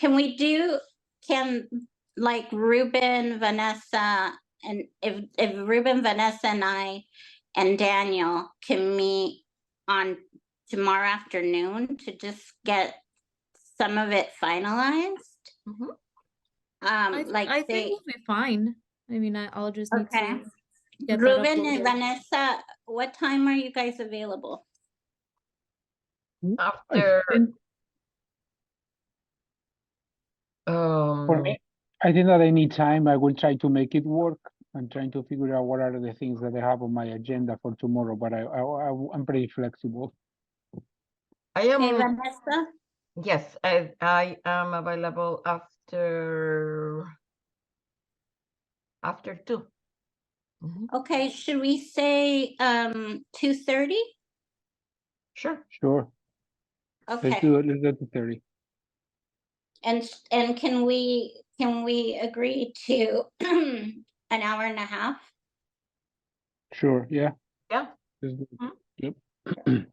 morning? Can like Ruben, Vanessa, and if Ruben, Vanessa, and I and Daniel can meet on tomorrow afternoon to just get some of it finalized? Mhm. I think we'll be fine. I mean, I'll just need Okay. to get that Ruben and uploaded. Vanessa, what time are you guys available? After For me, I think that any time I will try to make it work. I'm trying to figure out what are the things that I have on my agenda for tomorrow, but I'm pretty flexible. I am Hey, Vanessa? yes, I am available after 2. Mhm. Okay, should we say 2:30? Sure. Sure. Let's Okay. do it. Let's do 30. And can we agree to an hour and a half? Sure. Yeah. Yeah. Let's do it. Mhm. Yep.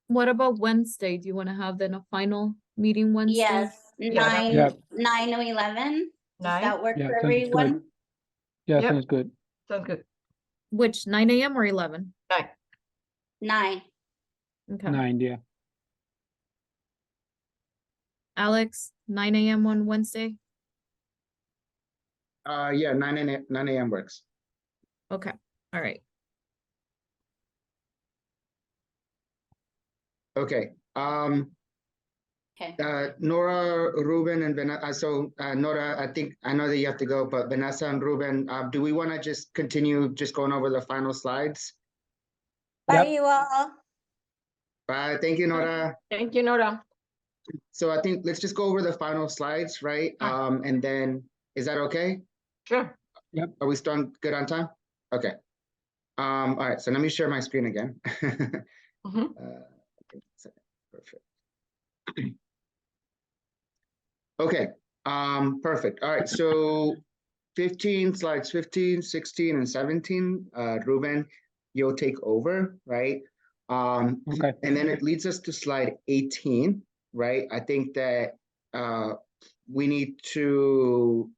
What about Wednesday? Do you want to have then a final meeting Wednesday? Yes, Yeah, 9 or 11. Does 9. that work Yeah, for sounds good. everyone? Yeah, Yep. sounds good. Sounds good. Which, 9 a.m. or 11? 9. 9. Okay. 9, yeah. Alex, 9 a.m. on Wednesday? Yeah, 9 a.m. works. Okay, all right. Okay. Okay. Nora, Ruben, and Vanessa. Nora, I know that you have to go, but Vanessa and Ruben, do we want to just continue just going over the final slides? Bye, Yep. you all. Bye. Thank you, Nora. Thank you, Nora. So I think let's just go over the final slides, right? And then is that okay? Sure. Are we still good on time? Okay. All right. So let me share my screen again. Mhm. Perfect. Okay. Perfect. All right. So 15 slides, 15, 16, and 17. Ruben, you'll take over, right? Okay. And then it leads us to slide 18, right? I think that we need to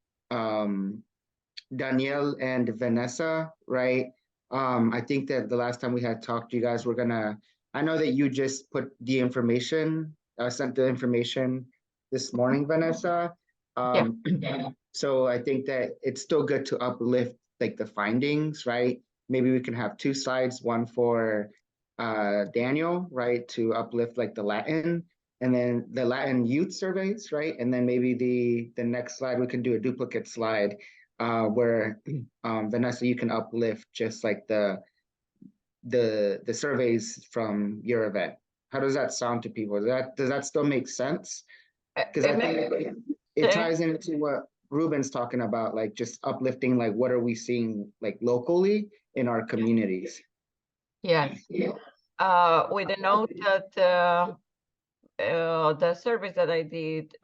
Danielle and Vanessa, right? I think that the last time we had talked, you guys were gonna, I know that you just put the information, sent the information this morning, Vanessa. So I think that it's still good to uplift like the findings, right? Maybe we can have two slides, one for Daniel, right, to uplift like the Latin, and then the Latin youth surveys, right? And then maybe the next slide, we can do a duplicate slide where Vanessa, you can uplift just like the surveys from your event. How does that sound to people? Does that still make sense? Because I think it ties into what Ruben's talking about, like just uplifting, like what are we seeing like locally in our communities? Yes. With the note that the surveys that I did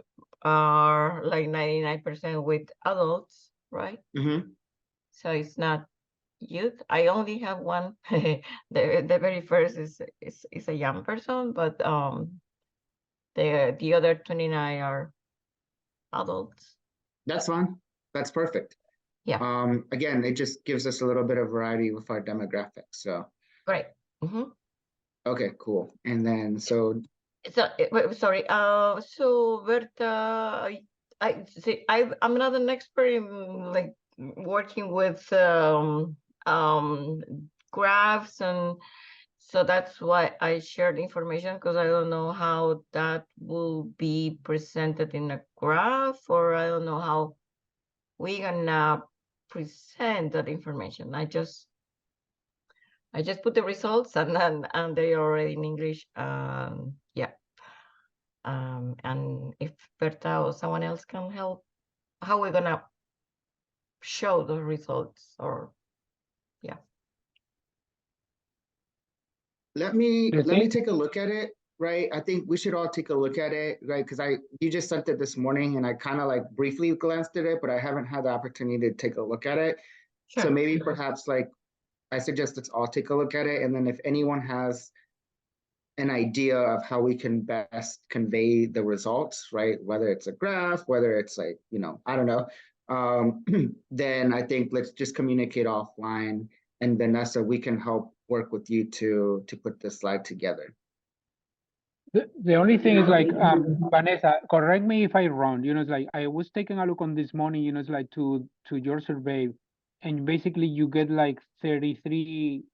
are like 99% with adults, right? Mm-hmm. So it's not youth. I only have one. The very first is a young person, but the other 29 are adults. That's fine. That's perfect. Yeah. Again, it just gives us a little bit of variety with our demographics. So Great. okay, cool. And then so wait, sorry. So Berta, I see. I'm not an expert in like working with graphs, and so that's why I shared information, because I don't know how that will be presented in a graph, or I don't know how we gonna present that information. I just put the results, and they are already in English. Yeah. And if Berta or someone else can help, how we're gonna show the results, or yeah. let me take a look at it, right? I think we should all take a look at it, right? Because you just sent it this morning and I kind of like briefly glanced at it, but I haven't had the opportunity to take a look at it. Sure. So maybe perhaps like I suggest let's all take a look at it. And then if anyone has an idea of how we can best convey the results, right? Whether it's a graph, whether it's like, I don't know. Then I think let's just communicate offline, and Vanessa, we can help work with you to put this slide together. The only thing is like, Vanessa, correct me if I'm wrong, it's like I was taking a look on this morning, it's like to your survey, and basically you get like 33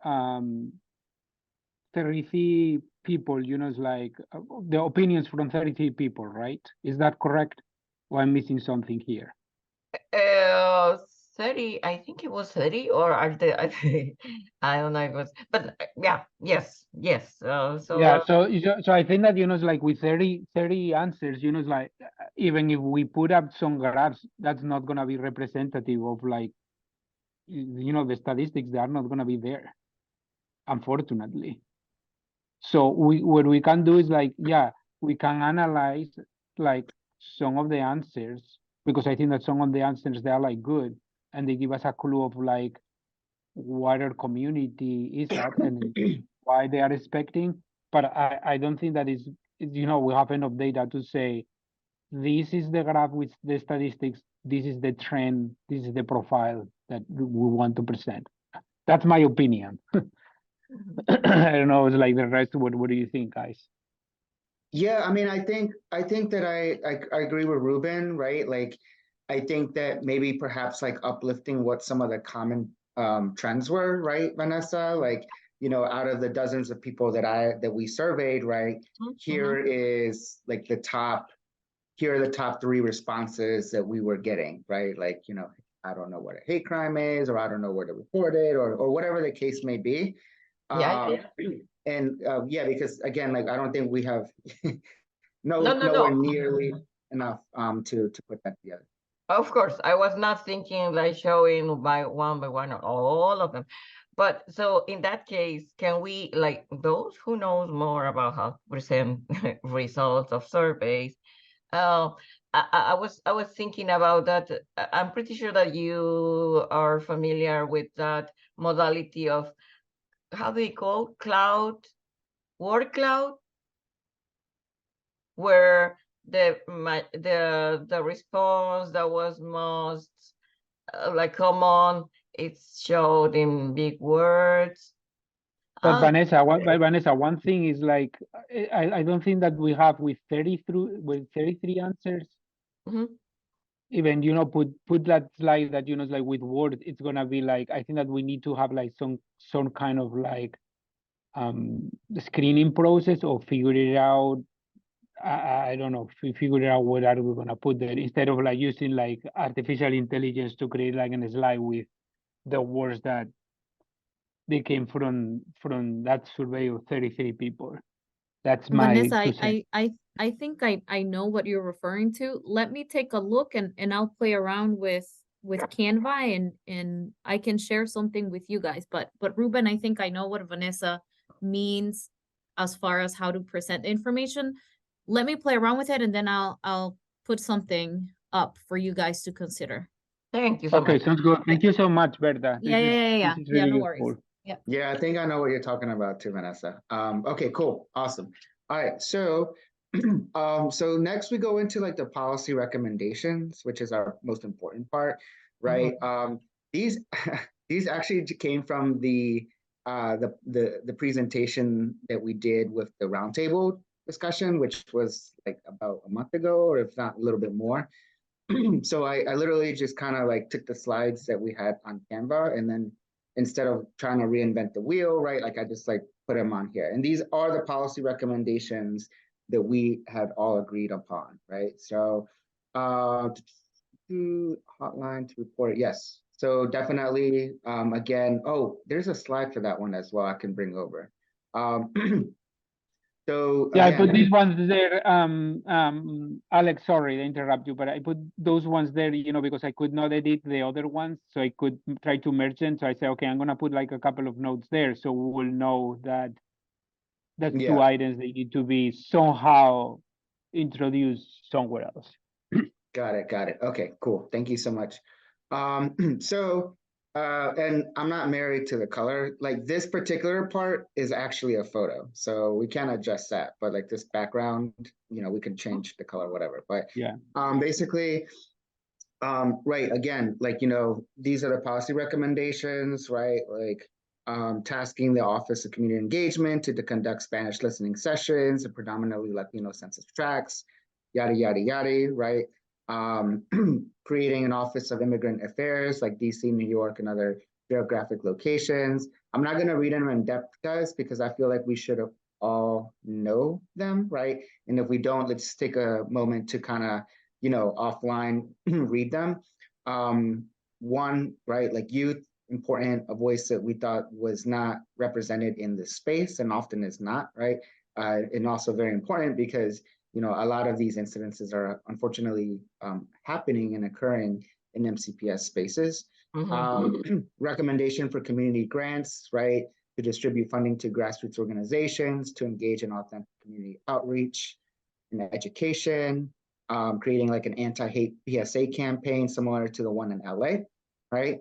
people, it's like the opinions from 33 people, right? Is that correct? Or I'm missing something here? 30, I think it was 30, or I don't know if it was, but yeah, yes. So yeah, so I think that, it's like with 30 answers, it's like even if we put up some graphs, that's not going to be representative of like, the statistics, they are not going to be there, unfortunately. So what we can do is like, yeah, we can analyze like some of the answers, because I think that some of the answers, they are like good, and they give us a clue of like what our community is at and why they are expecting. But I don't think that is, we have enough data to say, this is the graph with the statistics, this is the trend, this is the profile that we want to present. That's my opinion. I don't know, it's like the rest, what do you think, guys? Yeah, I mean, I think that I agree with Ruben, right? Like, I think that maybe perhaps like uplifting what some of the common trends were, right, Vanessa? Like, out of the dozens of people that we surveyed, right, here is like here are the top 3 responses that we were getting, right? Like, I don't know what a hate crime is, or I don't know where to report it, or whatever the case may be. And because again, like, I don't think we have nowhere nearly enough to put that together. Of course, I was not thinking like showing by one all of them. But so in that case, can we, like, those who knows more about how to present results of surveys, I was thinking about that. I'm pretty sure that you are familiar with that modality of, how do you call word cloud, where the response that was most like common, it's showed in big words. But Vanessa, one thing is like, I don't think that we have with 33 answers. Even put that slide that like with words, it's gonna be like, I think that we need to have like some kind of like the screening process, or figure it out. I don't know, figure it out what are we gonna put there, instead of like using like artificial intelligence to create like a slide with the words that they came from that survey of 33 people. That's my Vanessa, 2 cents. I think I know what you're referring to. Let me take a look, and I'll play around with Canva, and I can share something with you guys. But Ruben, I think I know what Vanessa means as far as how to present information. Let me play around with it, and then I'll put something up for you guys to consider. Thank you so much. Okay, sounds good. Thank you so much, Berta. Yeah. This is really No useful. worries. Yeah. Yeah, I think I know what you're talking about too, Vanessa. Okay, cool, awesome. All right, so so next we go into like the policy recommendations, which is our most important part, right? These these actually came from the presentation that we did with the roundtable discussion, which was like about a month ago, or if not a little bit more. So I literally just kind of like took the slides that we had on Canva, and then instead of trying to reinvent the wheel, right, like I just like put them on here. And these are the policy recommendations that we had all agreed upon, right? So hotline to report, yes. So definitely, again, there's a slide for that one as well I can bring over. So yeah, again, I put these ones there. Alex, sorry to interrupt you, but I put those ones there, because I could not edit the other ones, so I could try to merge them. So I say, okay, I'm gonna put like a couple of notes there, so we will know that that's 2 items that need to be somehow introduced somewhere else. Got it. Okay, cool. Thank you so much. So, and I'm not married to the color. Like this particular part is actually a photo, so we can't adjust that. But like this background, we can change the color, whatever. But yeah, basically, right, again, like, these are the policy recommendations, right? Like tasking the Office of Community Engagement to conduct Spanish listening sessions and predominantly Latino census tracts, yada, yada, yada, right? Creating an Office of Immigrant Affairs like DC, New York, and other geographic locations. I'm not going to read them in depth, guys, because I feel like we should all know them, right? And if we don't, let's take a moment to kind of, offline read them. One, right, like youth, important, a voice that we thought was not represented in this space and often is not, right? And also very important because a lot of these incidences are unfortunately happening and occurring in MCPS spaces. Recommendation for community grants, right? To distribute funding to grassroots organizations, to engage in authentic community outreach and education, creating like an anti-hate PSA campaign similar to the one in LA, right?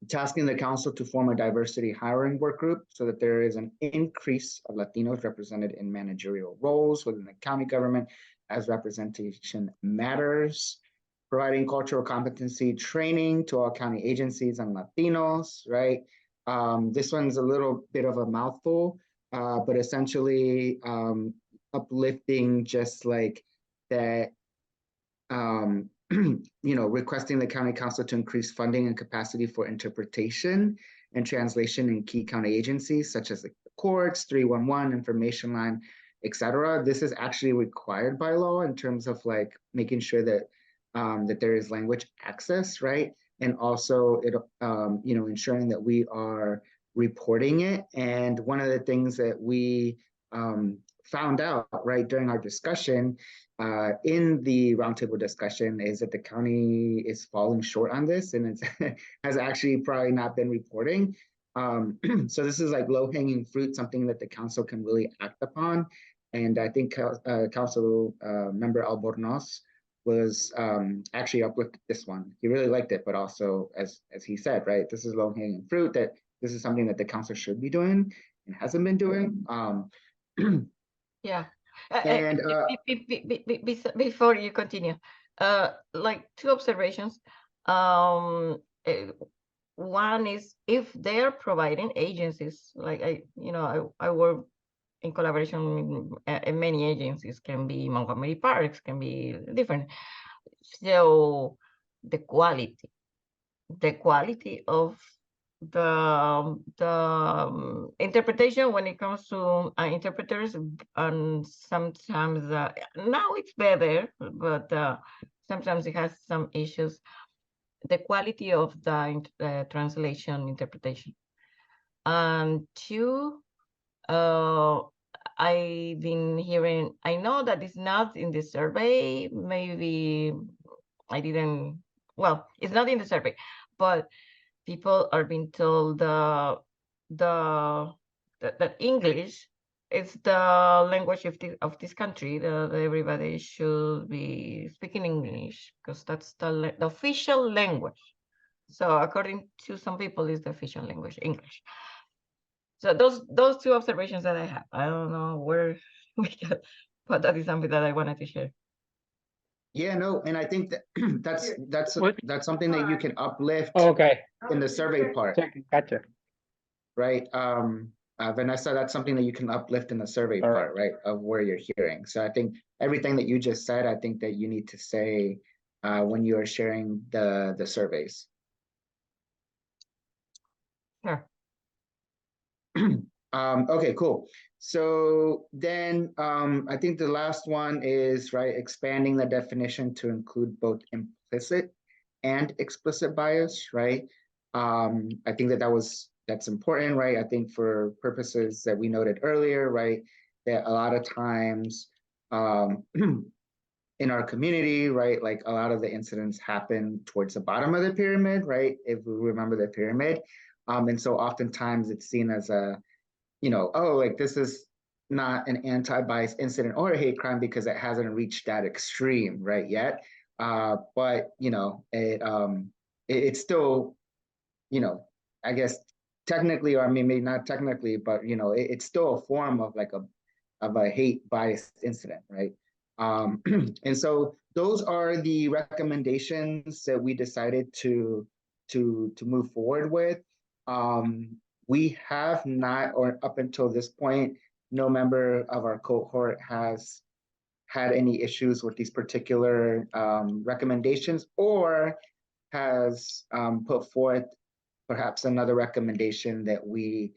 Tasking the council to form a diversity hiring work group so that there is an increase of Latinos represented in managerial roles within the county government as representation matters. Providing cultural competency training to all county agencies on Latinos, right? This one's a little bit of a mouthful, but essentially uplifting just like that, requesting the county council to increase funding and capacity for interpretation and translation in key county agencies, such as like the courts, 311, information line, etc. This is actually required by law in terms of like making sure that that there is language access, right? And also it, ensuring that we are reporting it. And one of the things that we found out, right, during our discussion in the roundtable discussion is that the county is falling short on this, and it has actually probably not been reporting. So this is like low-hanging fruit, something that the council can really act upon. And I think Council Member Albornoz was actually uplifted this one. He really liked it, but also, as he said, right, this is low-hanging fruit, that this is something that the council should be doing and hasn't been doing. Yeah. And before you continue, like two observations. One is if they're providing agencies, like I work in collaboration in many agencies, can be Montgomery Parks, can be different. So the quality of the interpretation when it comes to interpreters, and sometimes now it's better, but sometimes it has some issues. The quality of the translation interpretation. And two, I've been hearing, I know that it's not in the survey, maybe I didn't, well, it's not in the survey, but people are being told that English is the language of this country, that everybody should be speaking English because that's the official language. So according to some people, it's the official language, English. So those two observations that I have, I don't know where we got, but that is something that I wanted to share. yeah, no, and I think that that's something that you can uplift Okay, in the survey part, gotcha. right? Vanessa, that's something that you can uplift in the survey All right. part, right, of where you're hearing. So I think everything that you just said, I think that you need to say when you are sharing the surveys. Sure. Okay, cool. So then I think the last one is, right, expanding the definition to include both implicit and explicit bias, right? I think that's important, right? I think for purposes that we noted earlier, right, that a lot of times in our community, right, like a lot of the incidents happen towards the bottom of the pyramid, right? If we remember the pyramid. And so oftentimes it's seen as a, oh, like this is not an anti-bias incident or a hate crime because it hasn't reached that extreme, right, yet. But, it's still, I guess technically, or I mean, maybe not technically, but, it's still a form of like of a hate bias incident, right? And so those are the recommendations that we decided to move forward with. We have not, or up until this point, no member of our cohort has had any issues with these particular recommendations, or has put forth perhaps another recommendation that we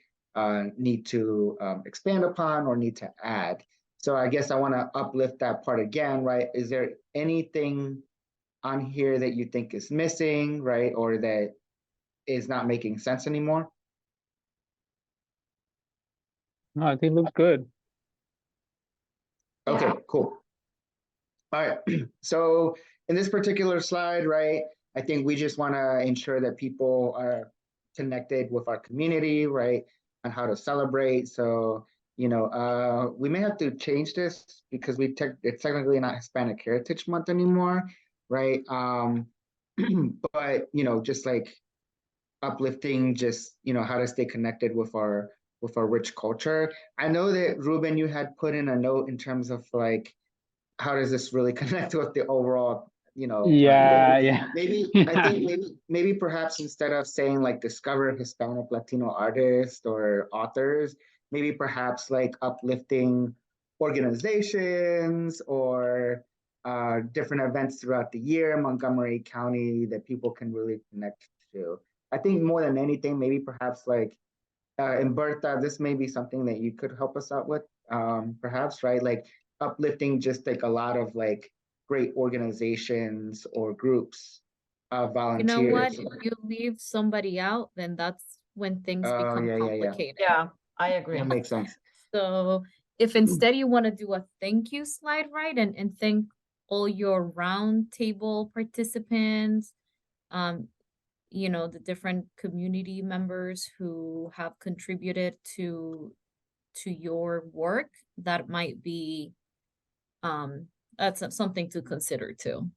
need to expand upon or need to add. So I guess I want to uplift that part again, right? Is there anything on here that you think is missing, right? Or that is not making sense anymore? No, I think it looks good. Okay, Yeah. cool. All right, so in this particular slide, right, I think we just want to ensure that people are connected with our community, right, on how to celebrate. So, we may have to change this because it's technically not Hispanic Heritage Month anymore, right? But, just like uplifting, just, how to stay connected with our rich culture. I know that Ruben, you had put in a note in terms of like, how does this really connect with the overall, Yeah. maybe I think maybe perhaps instead of saying like discover Hispanic Latino artists or authors, maybe perhaps like uplifting organizations or different events throughout the year in Montgomery County that people can really connect to. I think more than anything, maybe perhaps like and Bertha, this may be something that you could help us out with, perhaps, right? Like uplifting just like a lot of like great organizations or groups, You know what? volunteers. If you leave somebody out, then that's when things Oh, become yeah. complicated. Yeah, I agree. That makes sense. So if instead you want to do a thank you slide, right, and thank all your round table participants, you know, the different community members who have contributed to your work, that might be that's something to consider too.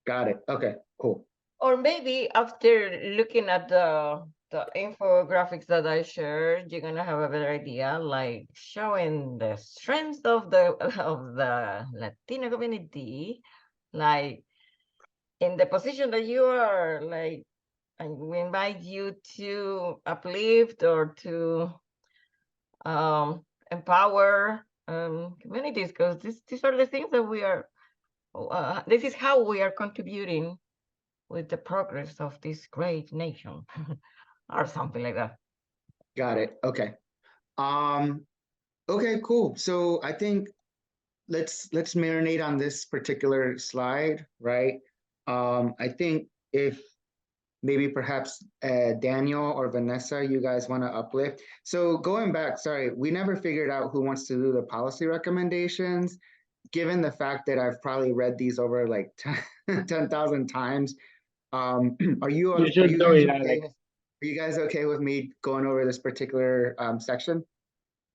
Got it. Okay, cool. Or maybe after looking at the infographics that I shared, you're gonna have a better idea, like showing the strengths of the Latino community, like in the position that you are, like, and we invite you to uplift or to empower communities, because these are the things that we are. This is how we are contributing with the progress of this great nation, or something like that. Got it. Okay. Okay, cool. So I think let's marinate on this particular slide, right? I think if maybe perhaps Daniel or Vanessa, you guys want to uplift. So going back, sorry, we never figured out who wants to do the policy recommendations. Given the fact that I've probably read these over like 10,000 times, are you You should do guys it, okay? Alex. Are you guys okay with me going over this particular section?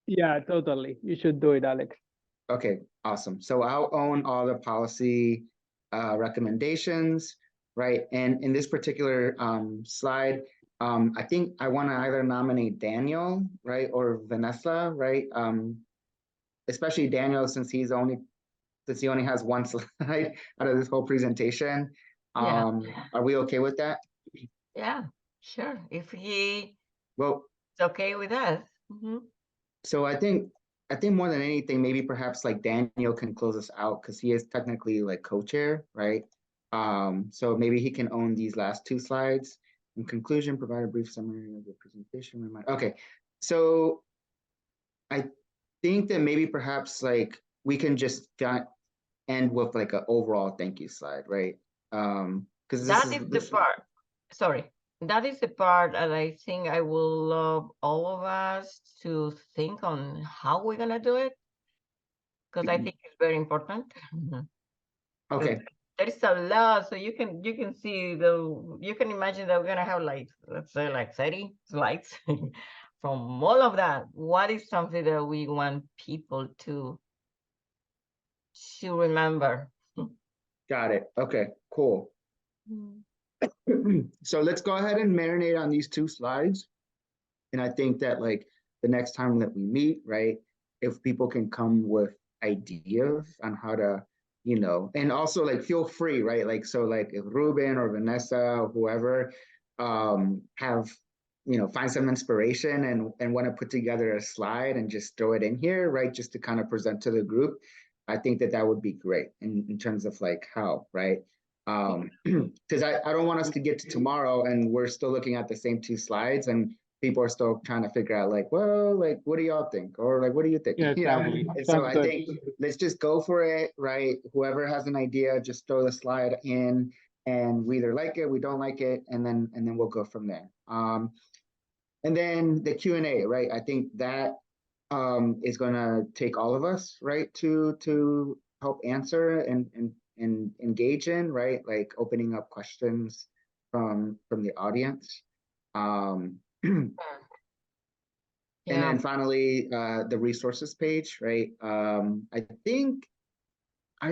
Yeah, totally. You should do it, Alex. Okay, awesome. So I'll own all the policy recommendations, right? And in this particular slide, I think I want to either nominate Daniel, right, or Vanessa, right? Especially Daniel, since he only has one slide out of this whole presentation. Yeah. Are we okay with that? Yeah, sure. If he Well, is okay with that. so I think more than anything, maybe perhaps like Daniel can close us out because he is technically like co-chair, right? So maybe he can own these last two slides. In conclusion, provide a brief summary of the presentation. Okay, so I think that maybe perhaps like we can just end with like an overall thank you slide, right? Because That is the part. Sorry, that is the part that I think I will love all of us to think on how we're gonna do it, because I think it's very important. Okay. There is a lot, so you can see you can imagine that we're gonna have like, let's say, like 30 slides from all of that. What is something that we want people to remember? Got it. Okay, cool. So let's go ahead and marinate on these two slides. And I think that like the next time that we meet, right, if people can come with ideas on how to, you know, and also like feel free, right? Like, so like if Ruben or Vanessa or whoever have, you know, find some inspiration and want to put together a slide and just throw it in here, right? Just to kind of present to the group. I think that that would be great in terms of like how, right? Because I don't want us to get to tomorrow and we're still looking at the same two slides and people are still trying to figure out like, well, like, what do y'all think? Or like, what do you think? Yeah, You know? exactly. And so Sounds I good. think let's just go for it, right? Whoever has an idea, just throw the slide in and we either like it, we don't like it, and then we'll go from there. And then the Q&A, right? I think that is gonna take all of us, right, to help answer and engage in, right? Like opening up questions from the audience. And then finally, the resources page, right? I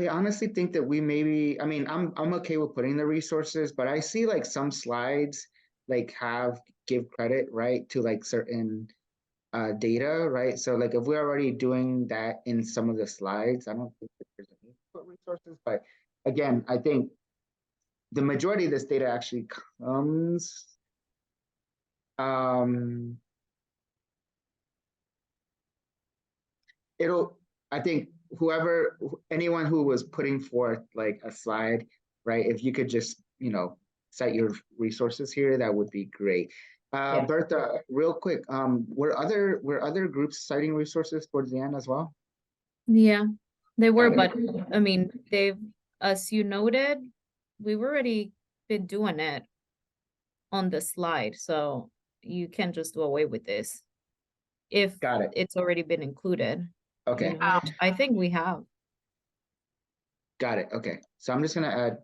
honestly think that we maybe, I mean, I'm okay with putting the resources, but I see like some slides like give credit, right, to like certain data, right? So like if we're already doing that in some of the slides, I don't think that there's a need to put resources, but again, I think the majority of this data actually comes I think anyone who was putting forth like a slide, right? If you could just, you know, cite your resources here, that would be great. Yeah. Bertha, real quick, were other groups citing resources towards the end as well? Yeah, they were, Got but I mean, they've, as you noted, we've already been doing it on the slide, so you can't just do away with this if Got it. it's already been included. you Okay, know, which I think we have. got it. Okay, so I'm just gonna add.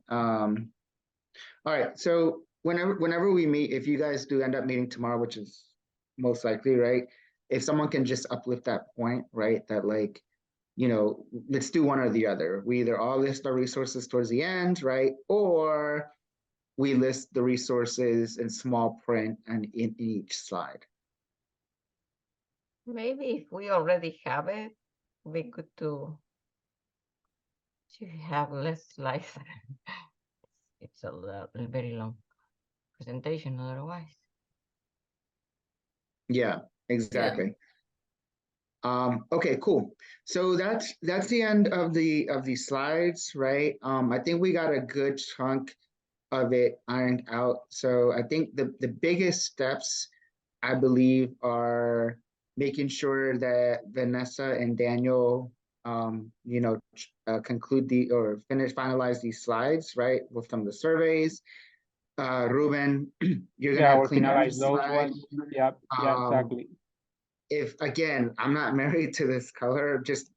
All right, so whenever we meet, if you guys do end up meeting tomorrow, which is most likely, right? If someone can just uplift that point, right? That like, let's do one or the other. We either all list our resources towards the end, right? Or we list the resources in small print and in each slide. Maybe if we already have it, we could to have less slides. It's a very long presentation otherwise. Yeah, exactly. Okay, cool. So that's the end of the slides, right? I think we got a good chunk of it ironed out. So I think the biggest steps, I believe, are making sure that Vanessa and Daniel, conclude finalize these slides, right, with some of the surveys. Ruben, you're Yeah, gonna or clean up the finalize those slide. ones. Yeah, exactly. If again, I'm not married to this color, just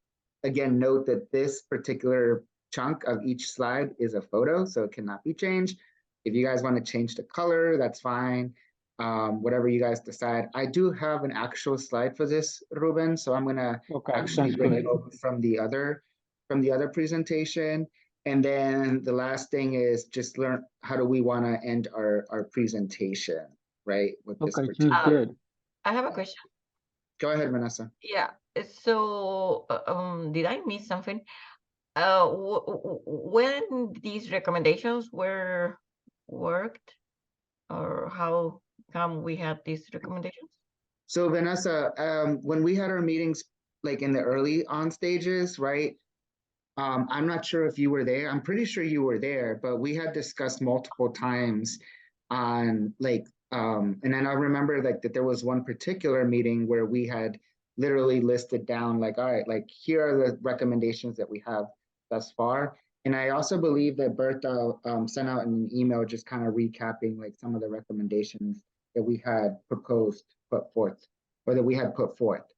again, note that this particular chunk of each slide is a photo, so it cannot be changed. If you guys want to change the color, that's fine. Whatever you guys decide. I do have an actual slide for this, Ruben, so I'm gonna actually Sounds bring good. it over from the other presentation. And then the last thing is just learn how do we want to end our presentation, right? With this Sounds particular. good. I have a question. Go ahead, Vanessa. Yeah. So, did I miss something? When these recommendations were worked, or how come we had these recommendations? So Vanessa, when we had our meetings, like in the early on stages, right? I'm not sure if you were there. I'm pretty sure you were there, but we had discussed multiple times on like, and then I remember like that there was one particular meeting where we had literally listed down like, all right, like here are the recommendations that we have thus far. And I also believe that Bertha sent out an email just kind of recapping like some of the recommendations that we had proposed, put forth, or that we had put forth.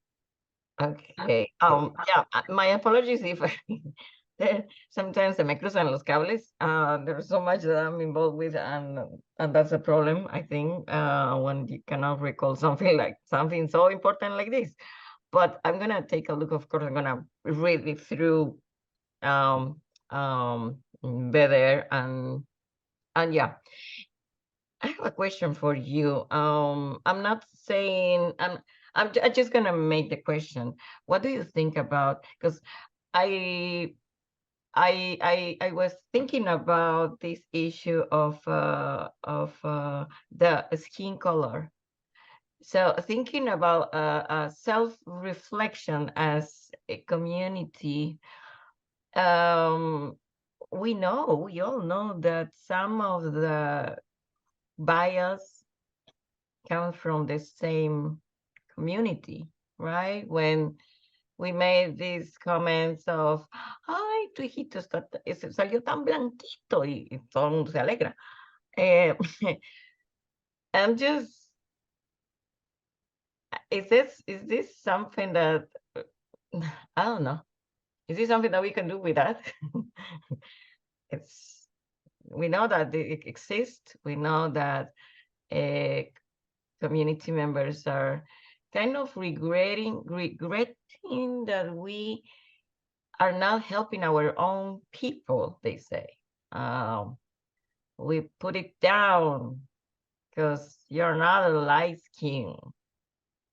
Okay. Yeah, my apologies if sometimes se me cruzan los cables. There's so much that I'm involved with, and that's a problem, I think, when you cannot recall something so important like this. But I'm gonna take a look. Of course, I'm gonna read it through better, and yeah. I have a question for you. I'm not saying I'm just gonna make the question. What do you think about? Because I was thinking about this issue of the skin color. So thinking about self-reflection as a community, we all know that some of the bias comes from the same community, right? When we made these comments of, ay, tu hijito salió tan blanquito, y todo el mundo se alegra. I'm just, is this something that, I don't know, is this something that we can do with that? We know that it exists. We know that community members are kind of regretting that we are not helping our own people, they say. We put it down because you're not a light skin.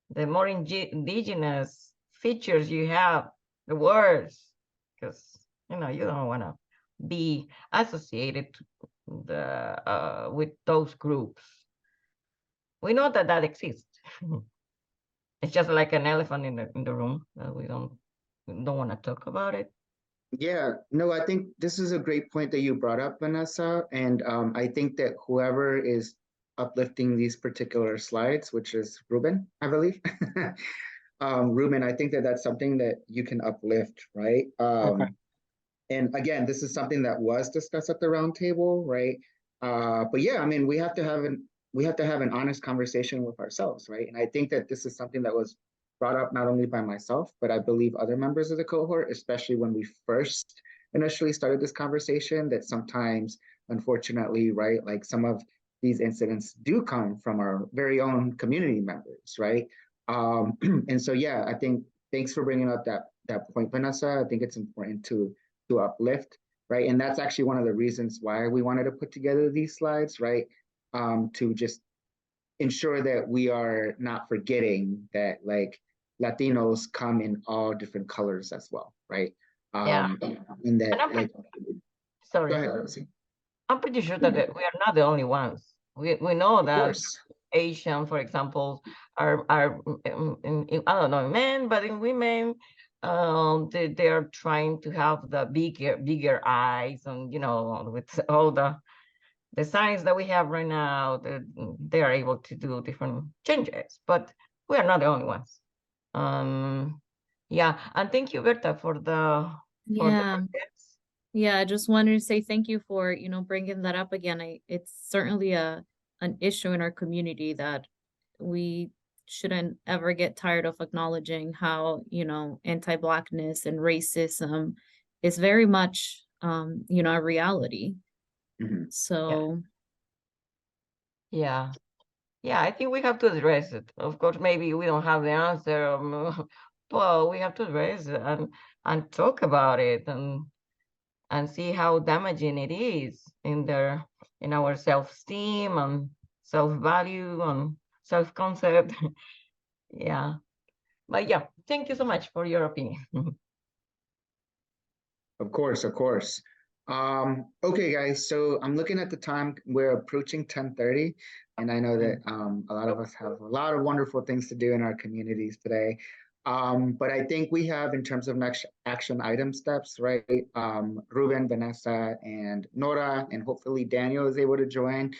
The more indigenous features you have, the worse, because you don't want to be associated with those groups. We know that exists. It's just like an elephant in the room. We don't want to talk about it. Yeah, no, I think this is a great point that you brought up, Vanessa. And I think that whoever is uplifting these particular slides, which is Ruben, I believe. Ruben, I think that that's something that you can uplift, right? Okay. And again, this is something that was discussed at the roundtable, right? But yeah, I mean, we have to have an honest conversation with ourselves, right? And I think that this is something that was brought up not only by myself, but I believe other members of the cohort, especially when we first initially started this conversation, that sometimes, unfortunately, right, like some of these incidents do come from our very own community members, right? And so, yeah, I think thanks for bringing up that point, Vanessa. I think it's important to uplift, right? And that's actually one of the reasons why we wanted to put together these slides, right? To just ensure that we are not forgetting that like Latinos come in all different colors as well, right? Yeah. And that, And like, sorry. go ahead, Rosie. I'm pretty sure that we are not the only ones. We know Of that course. Asian, for example, are in, I don't know, men, but in women, they are trying to have the bigger eyes, and you know, with all the signs that we have right now, they are able to do different changes. But we are not the only ones. Yeah, and thank you, Berta, for the Yeah. tips. Yeah, I just wanted to say thank you for, bringing that up again. It's certainly an issue in our community that we shouldn't ever get tired of acknowledging how, anti-Blackness and racism is very much, a reality. Mhm. So, Yeah. Yeah, I think we have to address it. Of course, maybe we don't have the answer, but we have to address it and talk about it and see how damaging it is in our self-esteem and self-value and self-concept. Yeah. But yeah, thank you so much for your opinion. Of course, of course. Okay, guys, so I'm looking at the time. We're approaching 10:30, and I know that a lot of us have a lot of wonderful things to do in our communities today. But I think we have, in terms of next action item steps, right? Ruben, Vanessa, and Nora, and hopefully Daniel is able to join.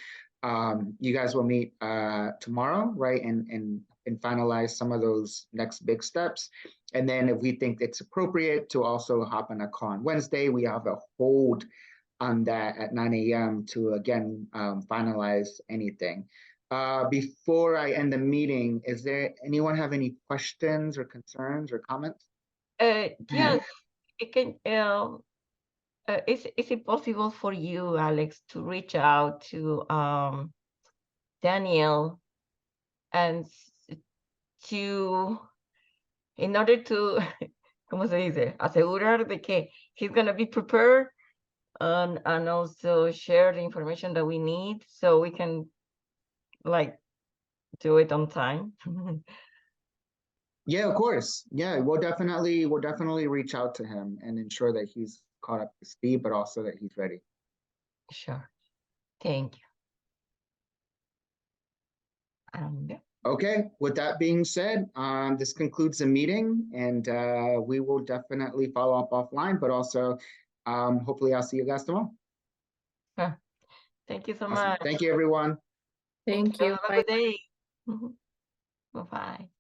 You guys will meet tomorrow, right? And finalize some of those next big steps. And then if we think it's appropriate to also hop on a call on Wednesday, we have a hold on that at 9 a.m. to, again, finalize anything. Before I end the meeting, is there anyone have any questions or concerns or comments? Yes, it can. Is it possible for you, Alex, to reach out to Daniel and in order to, ¿cómo se dice? Asegurar de que he's going to be prepared and also share the information that we need so we can like do it on time. Yeah, of course. Yeah, we'll definitely reach out to him and ensure that he's caught up to speed, but also that he's ready. Sure. Thank you. Yeah. Okay, with that being said, this concludes the meeting, and we will definitely follow up offline, but also hopefully I'll see you guys tomorrow. Thank you so Awesome. much. Thank you, everyone. thank you. Have a Bye. good day. Bye-bye.